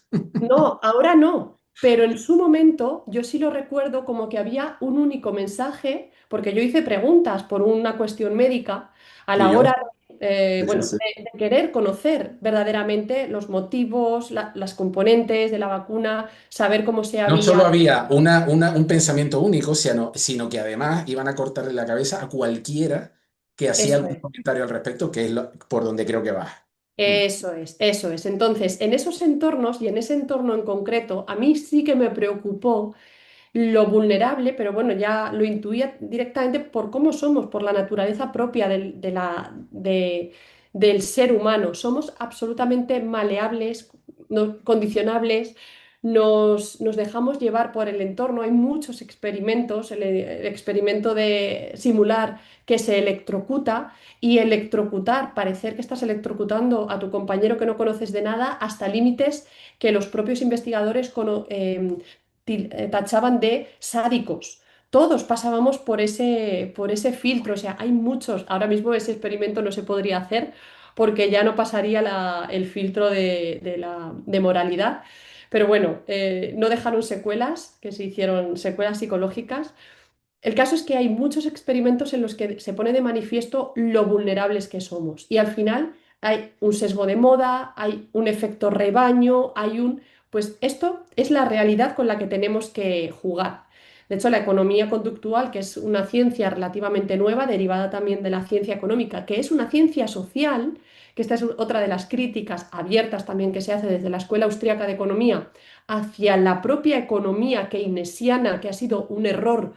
No, ahora no, pero en su momento yo sí lo recuerdo como que había un único mensaje, porque yo hice preguntas por una cuestión médica a Tú y la yo. hora Sí, sí. de querer conocer verdaderamente los motivos, las componentes de la vacuna, saber cómo se No solo había... había un pensamiento único, sino que además iban a cortarle la cabeza a cualquiera que hacía Eso algún es. comentario al respecto, que es por donde creo que va. Mm. Eso es, eso es. Entonces, en esos entornos y en ese entorno en concreto, a mí sí que me preocupó lo vulnerable, pero bueno, ya lo intuía directamente por cómo somos, por la naturaleza propia del ser humano. Somos absolutamente maleables, condicionables. nos dejamos llevar por el entorno. Hay muchos experimentos, el experimento de simular que se electrocuta y electrocutar, parecer que estás electrocutando a tu compañero que no conoces de nada hasta límites que los propios investigadores tachaban de sádicos. Todos pasábamos por ese filtro, o sea, hay muchos. Ahora mismo ese experimento no se podría hacer porque ya no pasaría el filtro de moralidad. Pero bueno, no dejaron secuelas, que se hicieron secuelas psicológicas. El caso es que hay muchos experimentos en los que se pone de manifiesto lo vulnerables que somos. Y al final hay un sesgo de moda, hay un efecto rebaño, hay un... Pues esto es la realidad con la que tenemos que jugar. De hecho, la economía conductual, que es una ciencia relativamente nueva, derivada también de la ciencia económica, que es una ciencia social, que esta es otra de las críticas abiertas también que se hace desde la Escuela Austriaca de Economía hacia la propia economía keynesiana, que ha sido un error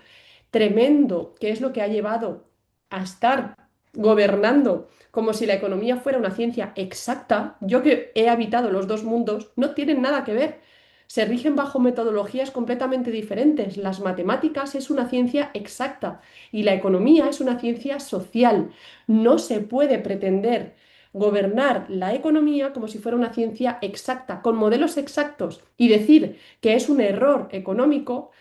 tremendo, que es lo que ha llevado a estar gobernando como si la economía fuera una ciencia exacta. Yo que he habitado los dos mundos, no tienen nada que ver. Se rigen bajo metodologías completamente diferentes. Las matemáticas es una ciencia exacta y la economía es una ciencia social. No se puede pretender gobernar la economía como si fuera una ciencia exacta, con modelos exactos, y decir que es un error económico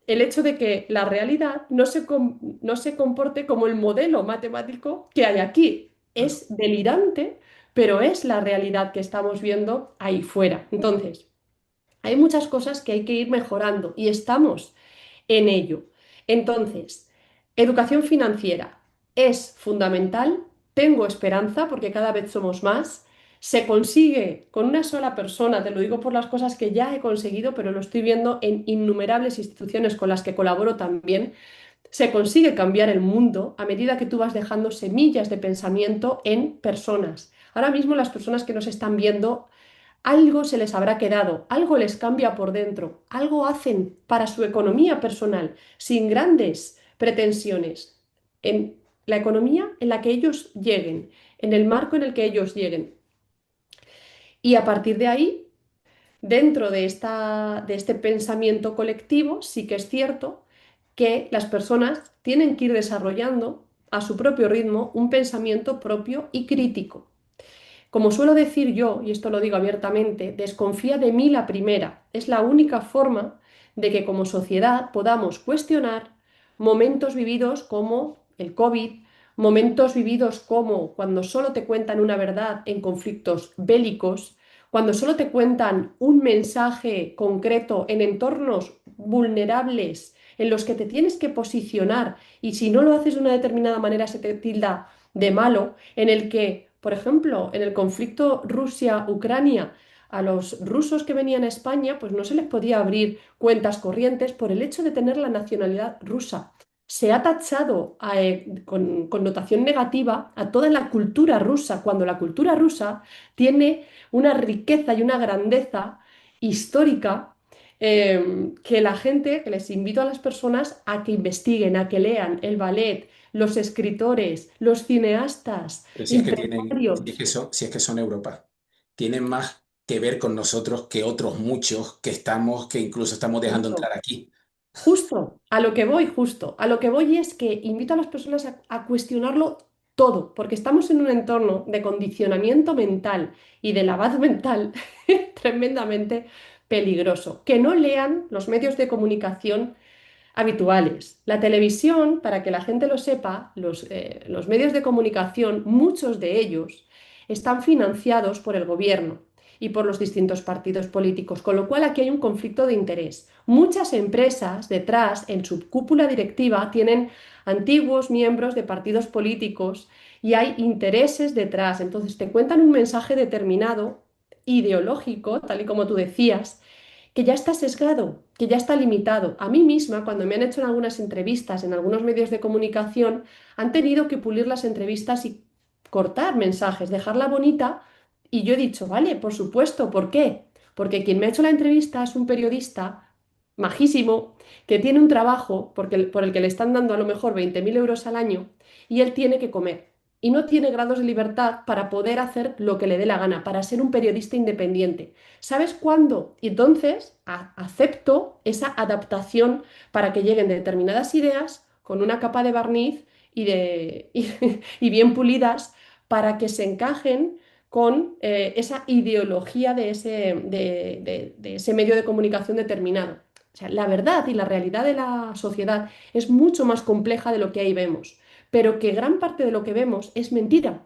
el hecho de que la realidad no se comporte como el modelo matemático que hay aquí. Claro. Es delirante, pero es la realidad que estamos viendo ahí fuera. Entonces, hay muchas cosas que hay que ir mejorando y estamos en ello. Entonces, educación financiera es fundamental. Tengo esperanza porque cada vez somos más. Se consigue con una sola persona, te lo digo por las cosas que ya he conseguido, pero lo estoy viendo en innumerables instituciones con las que colaboro también. Se consigue cambiar el mundo a medida que tú vas dejando semillas de pensamiento en personas. Ahora mismo las personas que nos están viendo algo se les habrá quedado, algo les cambia por dentro, algo hacen para su economía personal, sin grandes pretensiones, en la economía en la que ellos lleguen, en el marco en el que ellos lleguen. Y a partir de ahí, dentro de este pensamiento colectivo, sí que es cierto que las personas tienen que ir desarrollando a su propio ritmo un pensamiento propio y crítico. Como suelo decir yo, y esto lo digo abiertamente, desconfía de mí la primera. Es la única forma de que como sociedad podamos cuestionar momentos vividos como el COVID, momentos vividos como cuando solo te cuentan una verdad en conflictos bélicos, cuando solo te cuentan un mensaje concreto en entornos vulnerables en los que te tienes que posicionar y si no lo haces de una determinada manera se te tilda de malo, en el que, por ejemplo, en el conflicto Rusia-Ucrania, a los rusos que venían a España, pues no se les podía abrir cuentas corrientes por el hecho de tener la nacionalidad rusa. Se ha tachado con connotación negativa a toda la cultura rusa, cuando la cultura rusa tiene una riqueza y una grandeza histórica que la gente, que les invito a las personas a que investiguen, a que lean el ballet, los escritores, los cineastas, Pero si es que tienen, empresarios. si es que son Europa, tienen más que ver con nosotros que otros muchos que incluso estamos dejando Justo, entrar aquí. justo, a lo que voy, justo. A lo que voy es que invito a las personas a cuestionarlo todo, porque estamos en un entorno de condicionamiento mental y de lavado mental tremendamente peligroso. Que no lean los medios de comunicación habituales. La televisión, para que la gente lo sepa, los medios de comunicación, muchos de ellos, están financiados por el gobierno y por los distintos partidos políticos, con lo cual aquí hay un conflicto de interés. Muchas empresas detrás, en su cúpula directiva, tienen antiguos miembros de partidos políticos y hay intereses detrás. Entonces te cuentan un mensaje determinado, ideológico, tal y como tú decías, que ya está sesgado, que ya está limitado. A mí misma, cuando me han hecho en algunas entrevistas en algunos medios de comunicación, han tenido que pulir las entrevistas y cortar mensajes, dejarla bonita, y yo he dicho, vale, por supuesto, ¿por qué? Porque quien me ha hecho la entrevista es un periodista majísimo que tiene un trabajo por el que le están dando a lo mejor 20.000 euros al año y él tiene que comer. y no tiene grados de libertad para poder hacer lo que le dé la gana, para ser un periodista independiente. ¿Sabes cuándo? Y entonces acepto esa adaptación para que lleguen determinadas ideas con una capa de barniz y bien pulidas para que se encajen con esa ideología de ese medio de comunicación determinado. O sea, la verdad y la realidad de la sociedad es mucho más compleja de lo que ahí vemos, pero que gran parte de lo que vemos es mentira.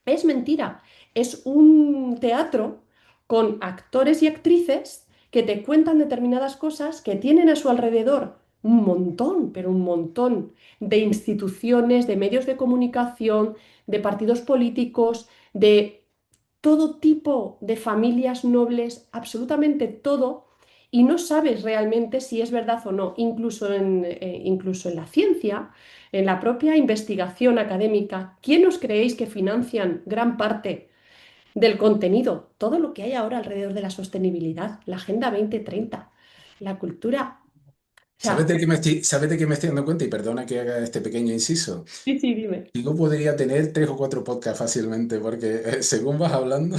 Es mentira. Es un teatro con actores y actrices que te cuentan determinadas cosas que tienen a su alrededor un montón, pero un montón de instituciones, de medios de comunicación, de partidos políticos, de todo tipo de familias nobles, absolutamente todo, y no sabes realmente si es verdad o no, incluso en la ciencia, en la propia investigación académica. ¿Quién os creéis que financian gran parte del contenido? Todo lo que hay ahora alrededor de la sostenibilidad, la Agenda 2030, la cultura. O ¿Sabes sea, sabes de qué me estoy dando cuenta? Y perdona que haga este pequeño inciso. sí, sí, dime. Digo, podría tener 3 o 4 podcasts fácilmente, porque según vas hablando.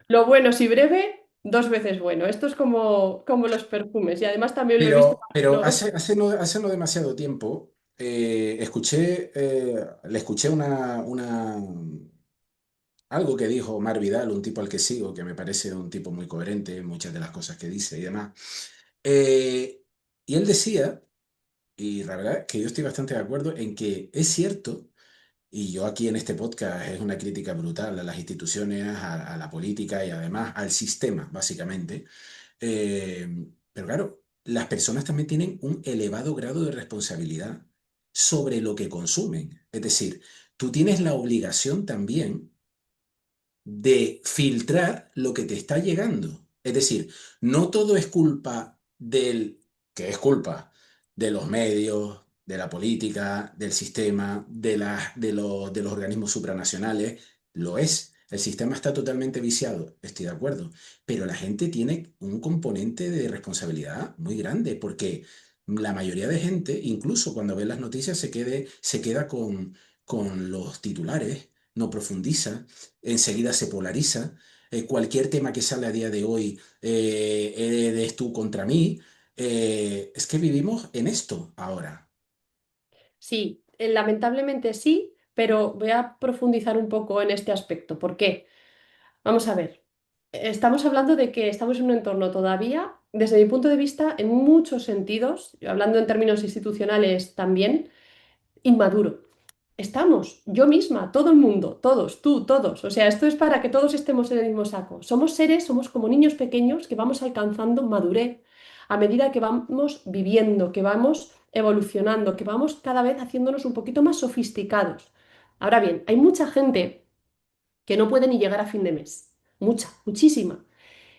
Lo bueno, si breve, dos veces bueno. Esto es como los perfumes y además también lo he visto. Pero hace no demasiado tiempo le escuché algo que dijo Omar Vidal, un tipo al que sigo, que me parece un tipo muy coherente en muchas de las cosas que dice y demás. Eh, y él decía, y la verdad que yo estoy bastante de acuerdo en que es cierto. Y yo aquí en este podcast es una crítica brutal a las instituciones, a la política y además al sistema, básicamente. Eh, pero claro, las personas también tienen un elevado grado de responsabilidad sobre lo que consumen. Es decir, tú tienes la obligación también de filtrar lo que te está llegando. Es decir, no todo es culpa que es culpa de los medios, de la política, del sistema, de los organismos supranacionales. Lo es. El sistema está totalmente viciado, estoy de acuerdo. Pero la gente tiene un componente de responsabilidad muy grande porque la mayoría de gente, incluso cuando ve las noticias, se queda con los titulares, no profundiza, enseguida se polariza. Cualquier tema que sale a día de hoy, eres tú contra mí. Es que vivimos en esto ahora. Sí, lamentablemente sí, pero voy a profundizar un poco en este aspecto. ¿Por qué? Vamos a ver. Estamos hablando de que estamos en un entorno todavía, desde mi punto de vista, en muchos sentidos, hablando en términos institucionales también, inmaduro. Estamos, yo misma, todo el mundo, todos, tú, todos. O sea, esto es para que todos estemos en el mismo saco. Somos seres, somos como niños pequeños que vamos alcanzando madurez a medida que vamos viviendo, que vamos evolucionando, que vamos cada vez haciéndonos un poquito más sofisticados. Ahora bien, hay mucha gente que no puede ni llegar a fin de mes. Mucha, muchísima.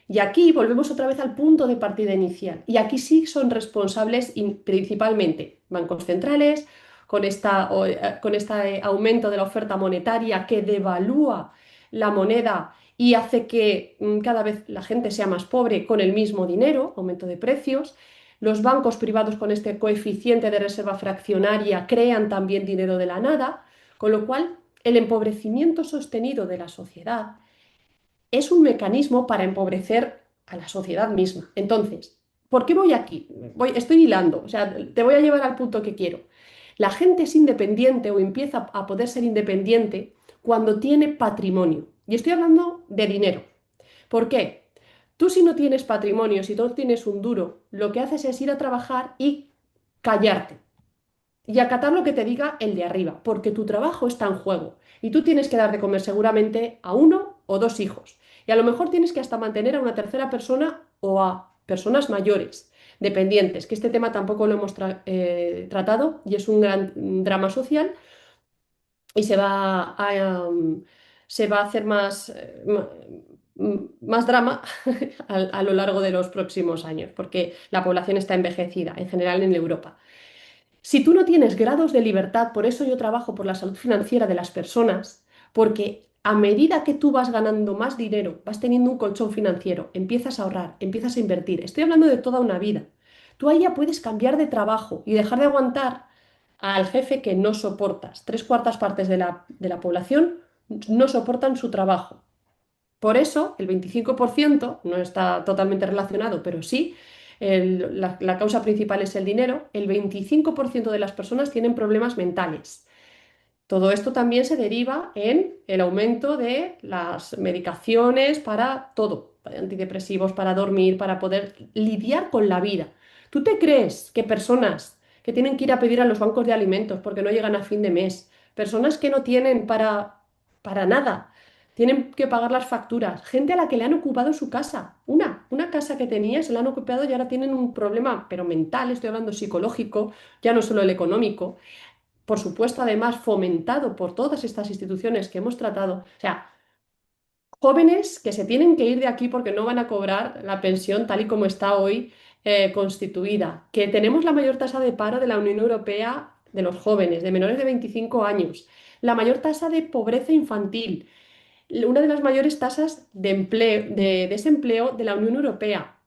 Y aquí volvemos otra vez al punto de partida inicial. Y aquí sí son responsables principalmente bancos centrales, con este aumento de la oferta monetaria que devalúa la moneda y hace que cada vez la gente sea más pobre con el mismo dinero, aumento de precios. Los bancos privados con este coeficiente de reserva fraccionaria crean también dinero de la nada, con lo cual el empobrecimiento sostenido de la sociedad es un mecanismo para empobrecer a la sociedad misma. Entonces, ¿por qué voy aquí? Estoy hilando, o sea, te voy a llevar al punto que quiero. La gente es independiente o empieza a poder ser independiente cuando tiene patrimonio. Y estoy hablando de dinero. ¿Por qué? Tú si no tienes patrimonio, si no tienes un duro, lo que haces es ir a trabajar y callarte y acatar lo que te diga el de arriba, porque tu trabajo está en juego y tú tienes que dar de comer seguramente a uno o dos hijos. Y a lo mejor tienes que hasta mantener a una tercera persona o a personas mayores, dependientes, que este tema tampoco lo hemos tratado y es un gran drama social y se va a hacer más drama a lo largo de los próximos años, porque la población está envejecida, en general en Europa. Si tú no tienes grados de libertad, por eso yo trabajo por la salud financiera de las personas, porque a medida que tú vas ganando más dinero, vas teniendo un colchón financiero, empiezas a ahorrar, empiezas a invertir. Estoy hablando de toda una vida. Tú ahí ya puedes cambiar de trabajo y dejar de aguantar al jefe que no soportas. Tres cuartas partes de la población no soportan su trabajo. Por eso, el 25% no está totalmente relacionado, pero sí, la causa principal es el dinero. El 25% de las personas tienen problemas mentales. Todo esto también se deriva en el aumento de las medicaciones para todo, para antidepresivos, para dormir, para poder lidiar con la vida. ¿Tú te crees que personas que tienen que ir a pedir a los bancos de alimentos porque no llegan a fin de mes, personas que no tienen para nada, tienen que pagar las facturas, gente a la que le han ocupado su casa, una casa que tenía, se la han ocupado y ahora tienen un problema, pero mental, estoy hablando psicológico, ya no solo el económico, por supuesto, además fomentado por todas estas instituciones que hemos tratado, o sea, jóvenes que se tienen que ir de aquí porque no van a cobrar la pensión tal y como está hoy constituida, que tenemos la mayor tasa de paro de la Unión Europea de los jóvenes, de menores de 25 años, la mayor tasa de pobreza infantil, una de las mayores tasas de empleo, de desempleo de la Unión Europea.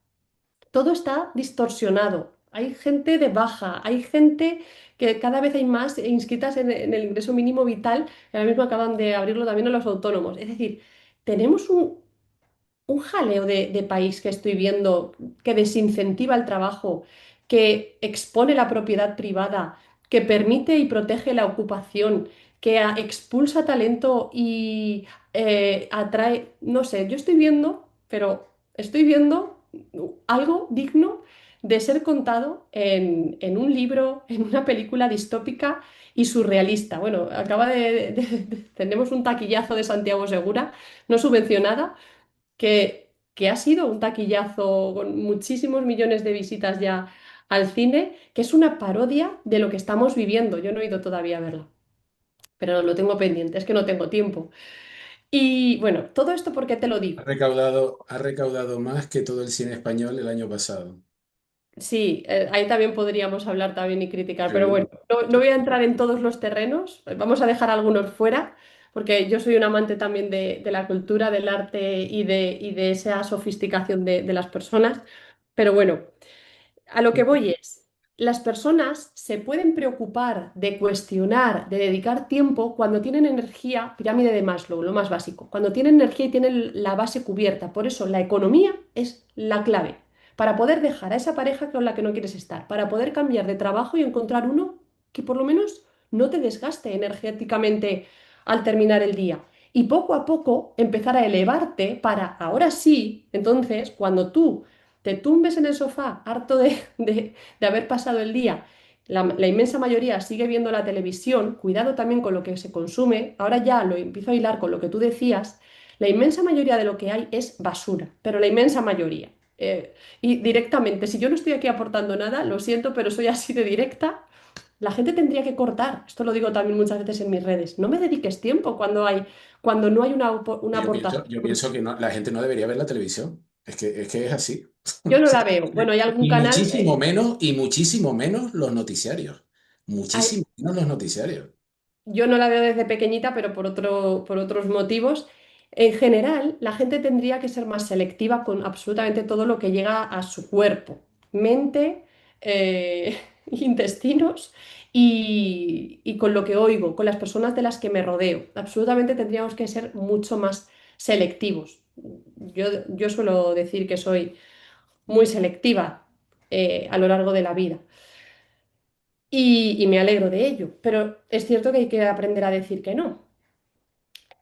Todo está distorsionado. Hay gente de baja, hay gente que cada vez hay más inscritas en el ingreso mínimo vital, que ahora mismo acaban de abrirlo también a los autónomos. Es decir, tenemos un jaleo de país que estoy viendo que desincentiva el trabajo, que expone la propiedad privada, que permite y protege la ocupación, que expulsa talento y atrae, no sé, yo estoy viendo, pero estoy viendo algo digno de ser contado en un libro, en una película distópica y surrealista. Bueno, tenemos un taquillazo de Santiago Segura, no subvencionada que ha sido un taquillazo con muchísimos millones de visitas ya al cine, que es una parodia de lo que estamos viviendo. Yo no he ido todavía a verla, pero lo tengo pendiente, es que no tengo tiempo. Y bueno, todo esto, ¿por qué te lo digo? Ha recaudado más que todo el cine español el año pasado. Sí, ahí también podríamos hablar también y criticar, pero bueno, Tremendo. no voy a entrar en todos los terrenos, vamos a dejar algunos fuera, porque yo soy un amante también de la cultura, del arte y de esa sofisticación de las personas, pero bueno. A lo que voy es, las personas se pueden preocupar de cuestionar, de dedicar tiempo cuando tienen energía, pirámide de Maslow, lo más básico, cuando tienen energía y tienen la base cubierta. Por eso la economía es la clave para poder dejar a esa pareja con la que no quieres estar, para poder cambiar de trabajo y encontrar uno que por lo menos no te desgaste energéticamente al terminar el día. Y poco a poco empezar a elevarte para ahora sí, entonces, cuando tú te tumbes en el sofá, harto de haber pasado el día, la inmensa mayoría sigue viendo la televisión, cuidado también con lo que se consume, ahora ya lo empiezo a hilar con lo que tú decías, la inmensa mayoría de lo que hay es basura, pero la inmensa mayoría. Y directamente, si yo no estoy aquí aportando nada, lo siento, pero soy así de directa, la gente tendría que cortar, esto lo digo también muchas veces en mis redes, no me dediques tiempo cuando no hay una aportación. Yo pienso que la gente no debería ver la televisión. Es que es así. Yo no la veo. Bueno, hay algún canal. Y muchísimo menos los noticiarios. Hay, Muchísimo menos los noticiarios. Yo no la veo desde pequeñita, pero por otros motivos. En general, la gente tendría que ser más selectiva con absolutamente todo lo que llega a su cuerpo, mente, intestinos y con lo que oigo, con las personas de las que me rodeo. Absolutamente tendríamos que ser mucho más selectivos. Yo suelo decir que soy muy selectiva a lo largo de la vida y me alegro de ello, pero es cierto que hay que aprender a decir que no.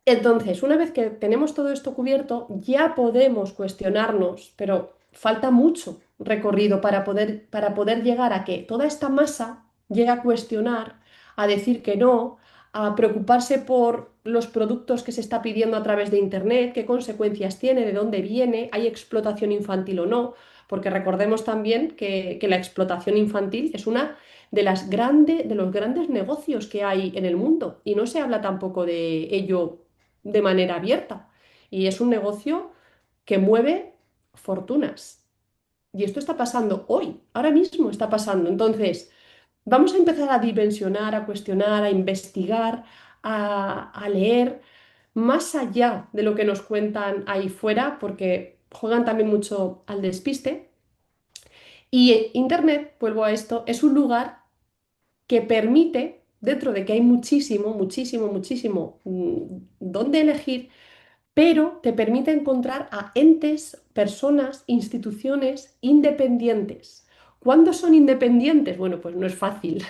Entonces, una vez que tenemos todo esto cubierto, ya podemos cuestionarnos, pero falta mucho recorrido para poder llegar a que toda esta masa llegue a cuestionar, a decir que no, a preocuparse por los productos que se está pidiendo a través de Internet, qué consecuencias tiene, de dónde viene, hay explotación infantil o no, porque recordemos también que la explotación infantil es una de los grandes negocios que hay en el mundo y no se habla tampoco de ello de manera abierta. Y es un negocio que mueve fortunas. Y esto está pasando hoy, ahora mismo está pasando. Entonces, vamos a empezar a dimensionar, a cuestionar, a investigar, a leer más allá de lo que nos cuentan ahí fuera, porque juegan también mucho al despiste. Y Internet, vuelvo a esto, es un lugar que permite, dentro de que hay muchísimo, muchísimo, muchísimo donde elegir, pero te permite encontrar a entes, personas, instituciones independientes. ¿Cuándo son independientes? Bueno, pues no es fácil,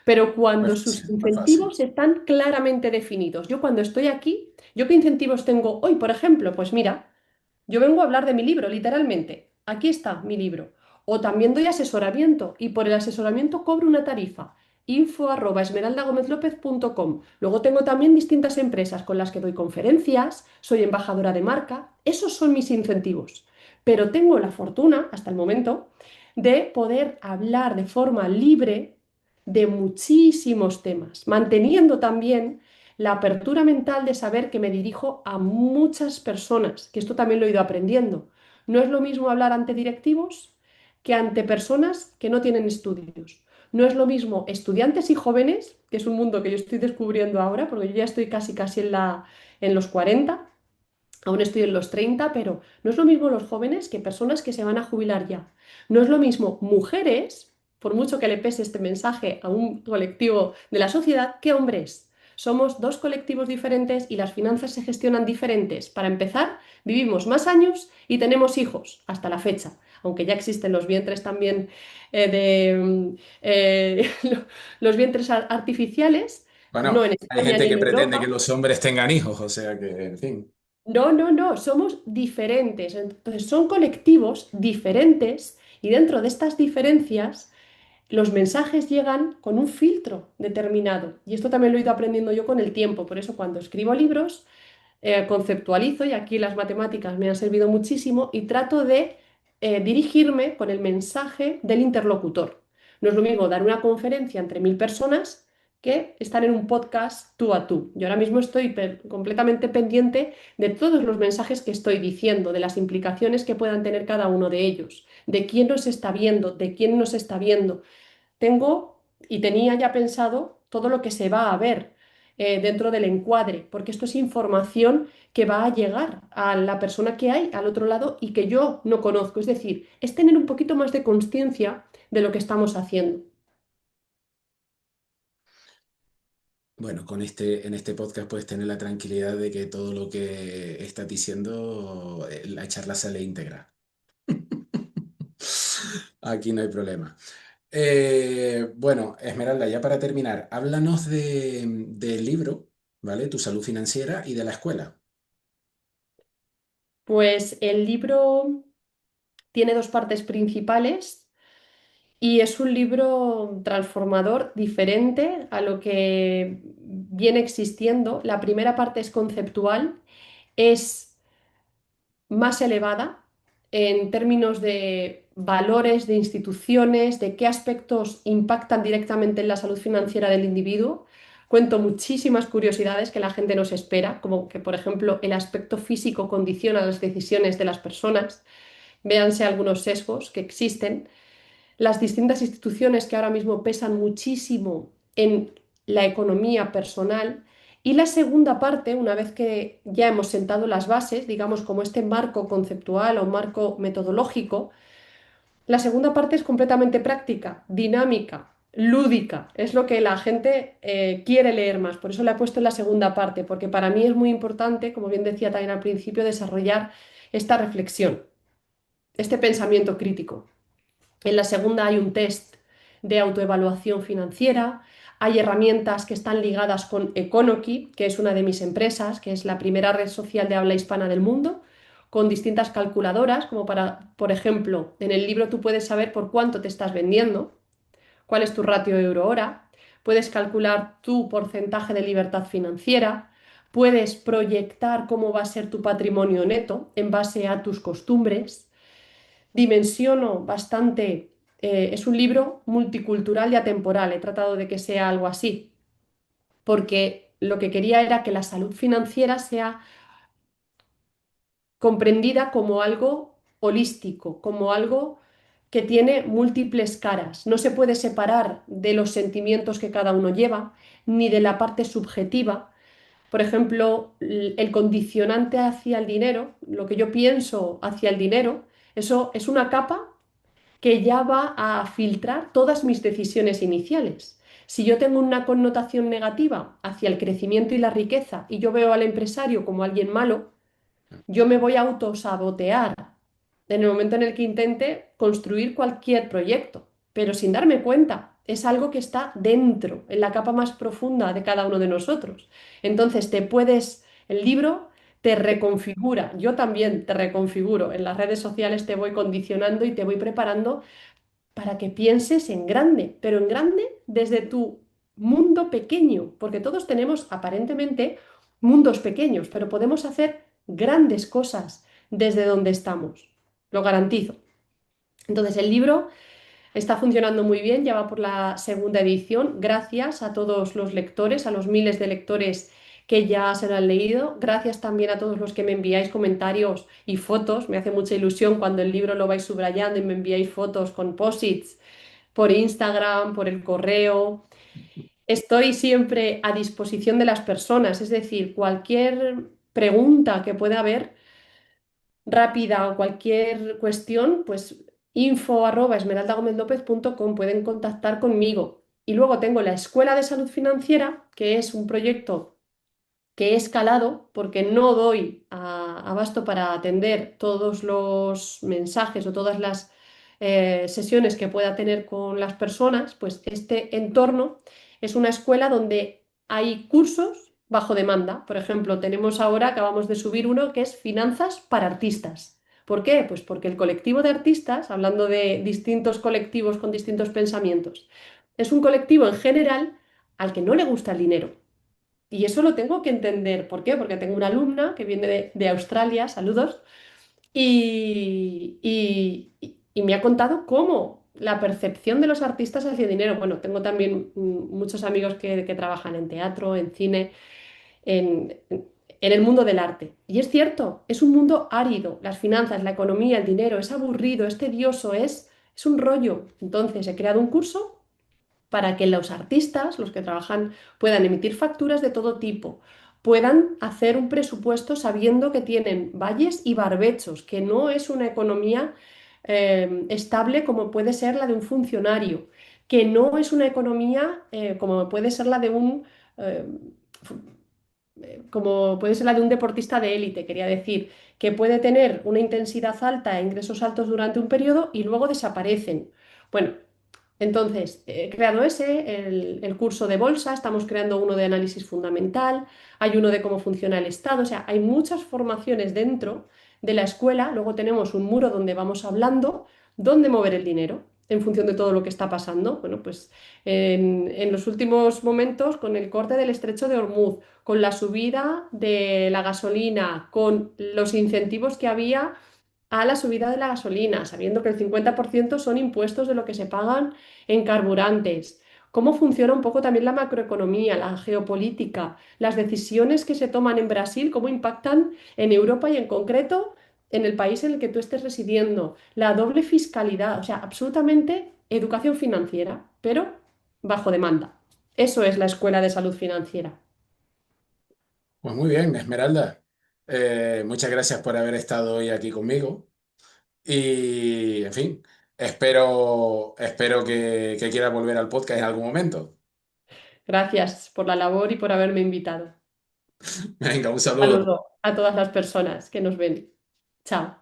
pero Muy cuando sus fácil, muy fácil. incentivos están claramente definidos. Yo cuando estoy aquí, ¿yo qué incentivos tengo hoy, por ejemplo? Pues mira, yo vengo a hablar de mi libro, literalmente. Aquí está mi libro. O también doy asesoramiento y por el asesoramiento cobro una tarifa. info@esmeraldagomezlopez.com. Luego tengo también distintas empresas con las que doy conferencias, soy embajadora de marca. Esos son mis incentivos. Pero tengo la fortuna, hasta el momento, de poder hablar de forma libre de muchísimos temas, manteniendo también la apertura mental de saber que me dirijo a muchas personas, que esto también lo he ido aprendiendo. No es lo mismo hablar ante directivos que ante personas que no tienen estudios. No es lo mismo estudiantes y jóvenes, que es un mundo que yo estoy descubriendo ahora, porque yo ya estoy casi casi en los 40, aún estoy en los 30, pero no es lo mismo los jóvenes que personas que se van a jubilar ya. No es lo mismo mujeres, por mucho que le pese este mensaje a un colectivo de la sociedad, que hombres. Somos dos colectivos diferentes y las finanzas se gestionan diferentes. Para empezar, vivimos más años y tenemos hijos hasta la fecha, aunque ya existen los vientres también los vientres artificiales, no Bueno, en hay España gente ni que en pretende que Europa. los hombres tengan hijos, o sea que, en fin. No, no, no, somos diferentes. Entonces son colectivos diferentes y dentro de estas diferencias los mensajes llegan con un filtro determinado. Y esto también lo he ido aprendiendo yo con el tiempo. Por eso cuando escribo libros conceptualizo y aquí las matemáticas me han servido muchísimo y trato de dirigirme con el mensaje del interlocutor. No es lo mismo dar una conferencia entre 1000 personas que estar en un podcast tú a tú. Yo ahora mismo estoy completamente pendiente de todos los mensajes que estoy diciendo, de las implicaciones que puedan tener cada uno de ellos, de quién nos está viendo, de quién nos está viendo. Tengo y tenía ya pensado todo lo que se va a ver dentro del encuadre, porque esto es información que va a llegar a la persona que hay al otro lado y que yo no conozco. Es decir, es tener un poquito más de conciencia de lo que estamos haciendo. Bueno, en este podcast puedes tener la tranquilidad de que todo lo que estás diciendo, la charla sale íntegra. Aquí no hay problema. Bueno, Esmeralda, ya para terminar, háblanos del libro, ¿vale? Tu salud financiera y de la escuela. Pues el libro tiene dos partes principales y es un libro transformador diferente a lo que viene existiendo. La primera parte es conceptual, es más elevada en términos de valores, de instituciones, de qué aspectos impactan directamente en la salud financiera del individuo. Cuento muchísimas curiosidades que la gente nos espera, como que, por ejemplo, el aspecto físico condiciona las decisiones de las personas. Véanse algunos sesgos que existen, las distintas instituciones que ahora mismo pesan muchísimo en la economía personal. Y la segunda parte, una vez que ya hemos sentado las bases, digamos como este marco conceptual o marco metodológico, la segunda parte es completamente práctica, dinámica, lúdica. Es lo que la gente quiere leer más. Por eso le he puesto en la segunda parte, porque para mí es muy importante, como bien decía también al principio, desarrollar esta reflexión, este pensamiento crítico. En la segunda hay un test de autoevaluación financiera. Hay herramientas que están ligadas con Economy, que es una de mis empresas, que es la primera red social de habla hispana del mundo, con distintas calculadoras, como para, por ejemplo, en el libro tú puedes saber por cuánto te estás vendiendo, cuál es tu ratio euro-hora, puedes calcular tu porcentaje de libertad financiera, puedes proyectar cómo va a ser tu patrimonio neto en base a tus costumbres. Dimensiono bastante, es un libro multicultural y atemporal, he tratado de que sea algo así, porque lo que quería era que la salud financiera sea comprendida como algo holístico, como algo que tiene múltiples caras. No se puede separar de los sentimientos que cada uno lleva, ni de la parte subjetiva. Por ejemplo, el condicionante hacia el dinero, lo que yo pienso hacia el dinero, eso es una capa que ya va a filtrar todas mis decisiones iniciales. Si yo tengo una connotación negativa hacia el crecimiento y la riqueza y yo veo al empresario como alguien malo, yo me voy a autosabotear en el momento en el que intente construir cualquier proyecto, pero sin darme cuenta. Es algo que está dentro, en la capa más profunda de cada uno de nosotros. Entonces el libro te reconfigura, yo también te reconfiguro. En las redes sociales te voy condicionando y te voy preparando para que pienses en grande, pero en grande desde tu mundo pequeño, porque todos tenemos aparentemente mundos pequeños, pero podemos hacer grandes cosas desde donde estamos, lo garantizo. Entonces el libro está funcionando muy bien, ya va por la segunda edición, gracias a todos los lectores, a los miles de lectores que ya se lo han leído. Gracias también a todos los que me enviáis comentarios y fotos. Me hace mucha ilusión cuando el libro lo vais subrayando y me enviáis fotos con posits por Instagram, por el correo. Estoy siempre a disposición de las personas, es decir, cualquier pregunta que pueda haber rápida o cualquier cuestión, pues info@esmeraldagomezlopez.com pueden contactar conmigo. Y luego tengo la Escuela de Salud Financiera, que es un proyecto que he escalado porque no doy abasto para atender todos los mensajes o todas las sesiones que pueda tener con las personas, pues este entorno es una escuela donde hay cursos bajo demanda. Por ejemplo, acabamos de subir uno que es Finanzas para Artistas. ¿Por qué? Pues porque el colectivo de artistas, hablando de distintos colectivos con distintos pensamientos, es un colectivo en general al que no le gusta el dinero. Y eso lo tengo que entender. ¿Por qué? Porque tengo una alumna que viene de Australia, saludos, y me ha contado cómo la percepción de los artistas hacia el dinero. Bueno, tengo también muchos amigos que trabajan en teatro, en cine, en el mundo del arte. Y es cierto, es un mundo árido. Las finanzas, la economía, el dinero, es aburrido, es tedioso, es un rollo. Entonces he creado un curso para que los artistas, los que trabajan, puedan emitir facturas de todo tipo, puedan hacer un presupuesto sabiendo que tienen valles y barbechos, que no es una economía estable como puede ser la de un funcionario, que no es una economía como puede ser la de eh, como puede ser la de un deportista de élite, quería decir, que puede tener una intensidad alta e ingresos altos durante un periodo y luego desaparecen. Bueno, entonces, he creado el curso de bolsa, estamos creando uno de análisis fundamental, hay uno de cómo funciona el Estado, o sea, hay muchas formaciones dentro de la escuela, luego tenemos un muro donde vamos hablando dónde mover el dinero en función de todo lo que está pasando. Bueno, pues en los últimos momentos, con el corte del estrecho de Hormuz, con la subida de la gasolina, con los incentivos que había a la subida de la gasolina, sabiendo que el 50% son impuestos de lo que se pagan en carburantes. Cómo funciona un poco también la macroeconomía, la geopolítica, las decisiones que se toman en Brasil, cómo impactan en Europa y en concreto en el país en el que tú estés residiendo, la doble fiscalidad, o sea, absolutamente educación financiera, pero bajo demanda. Eso es la Escuela de Salud Financiera. Pues muy bien, Esmeralda. Muchas gracias por haber estado hoy aquí conmigo. Y, en fin, espero que quieras volver al podcast en algún momento. Gracias por la labor y por haberme invitado. Venga, un saludo. Saludo a todas las personas que nos ven. Chao.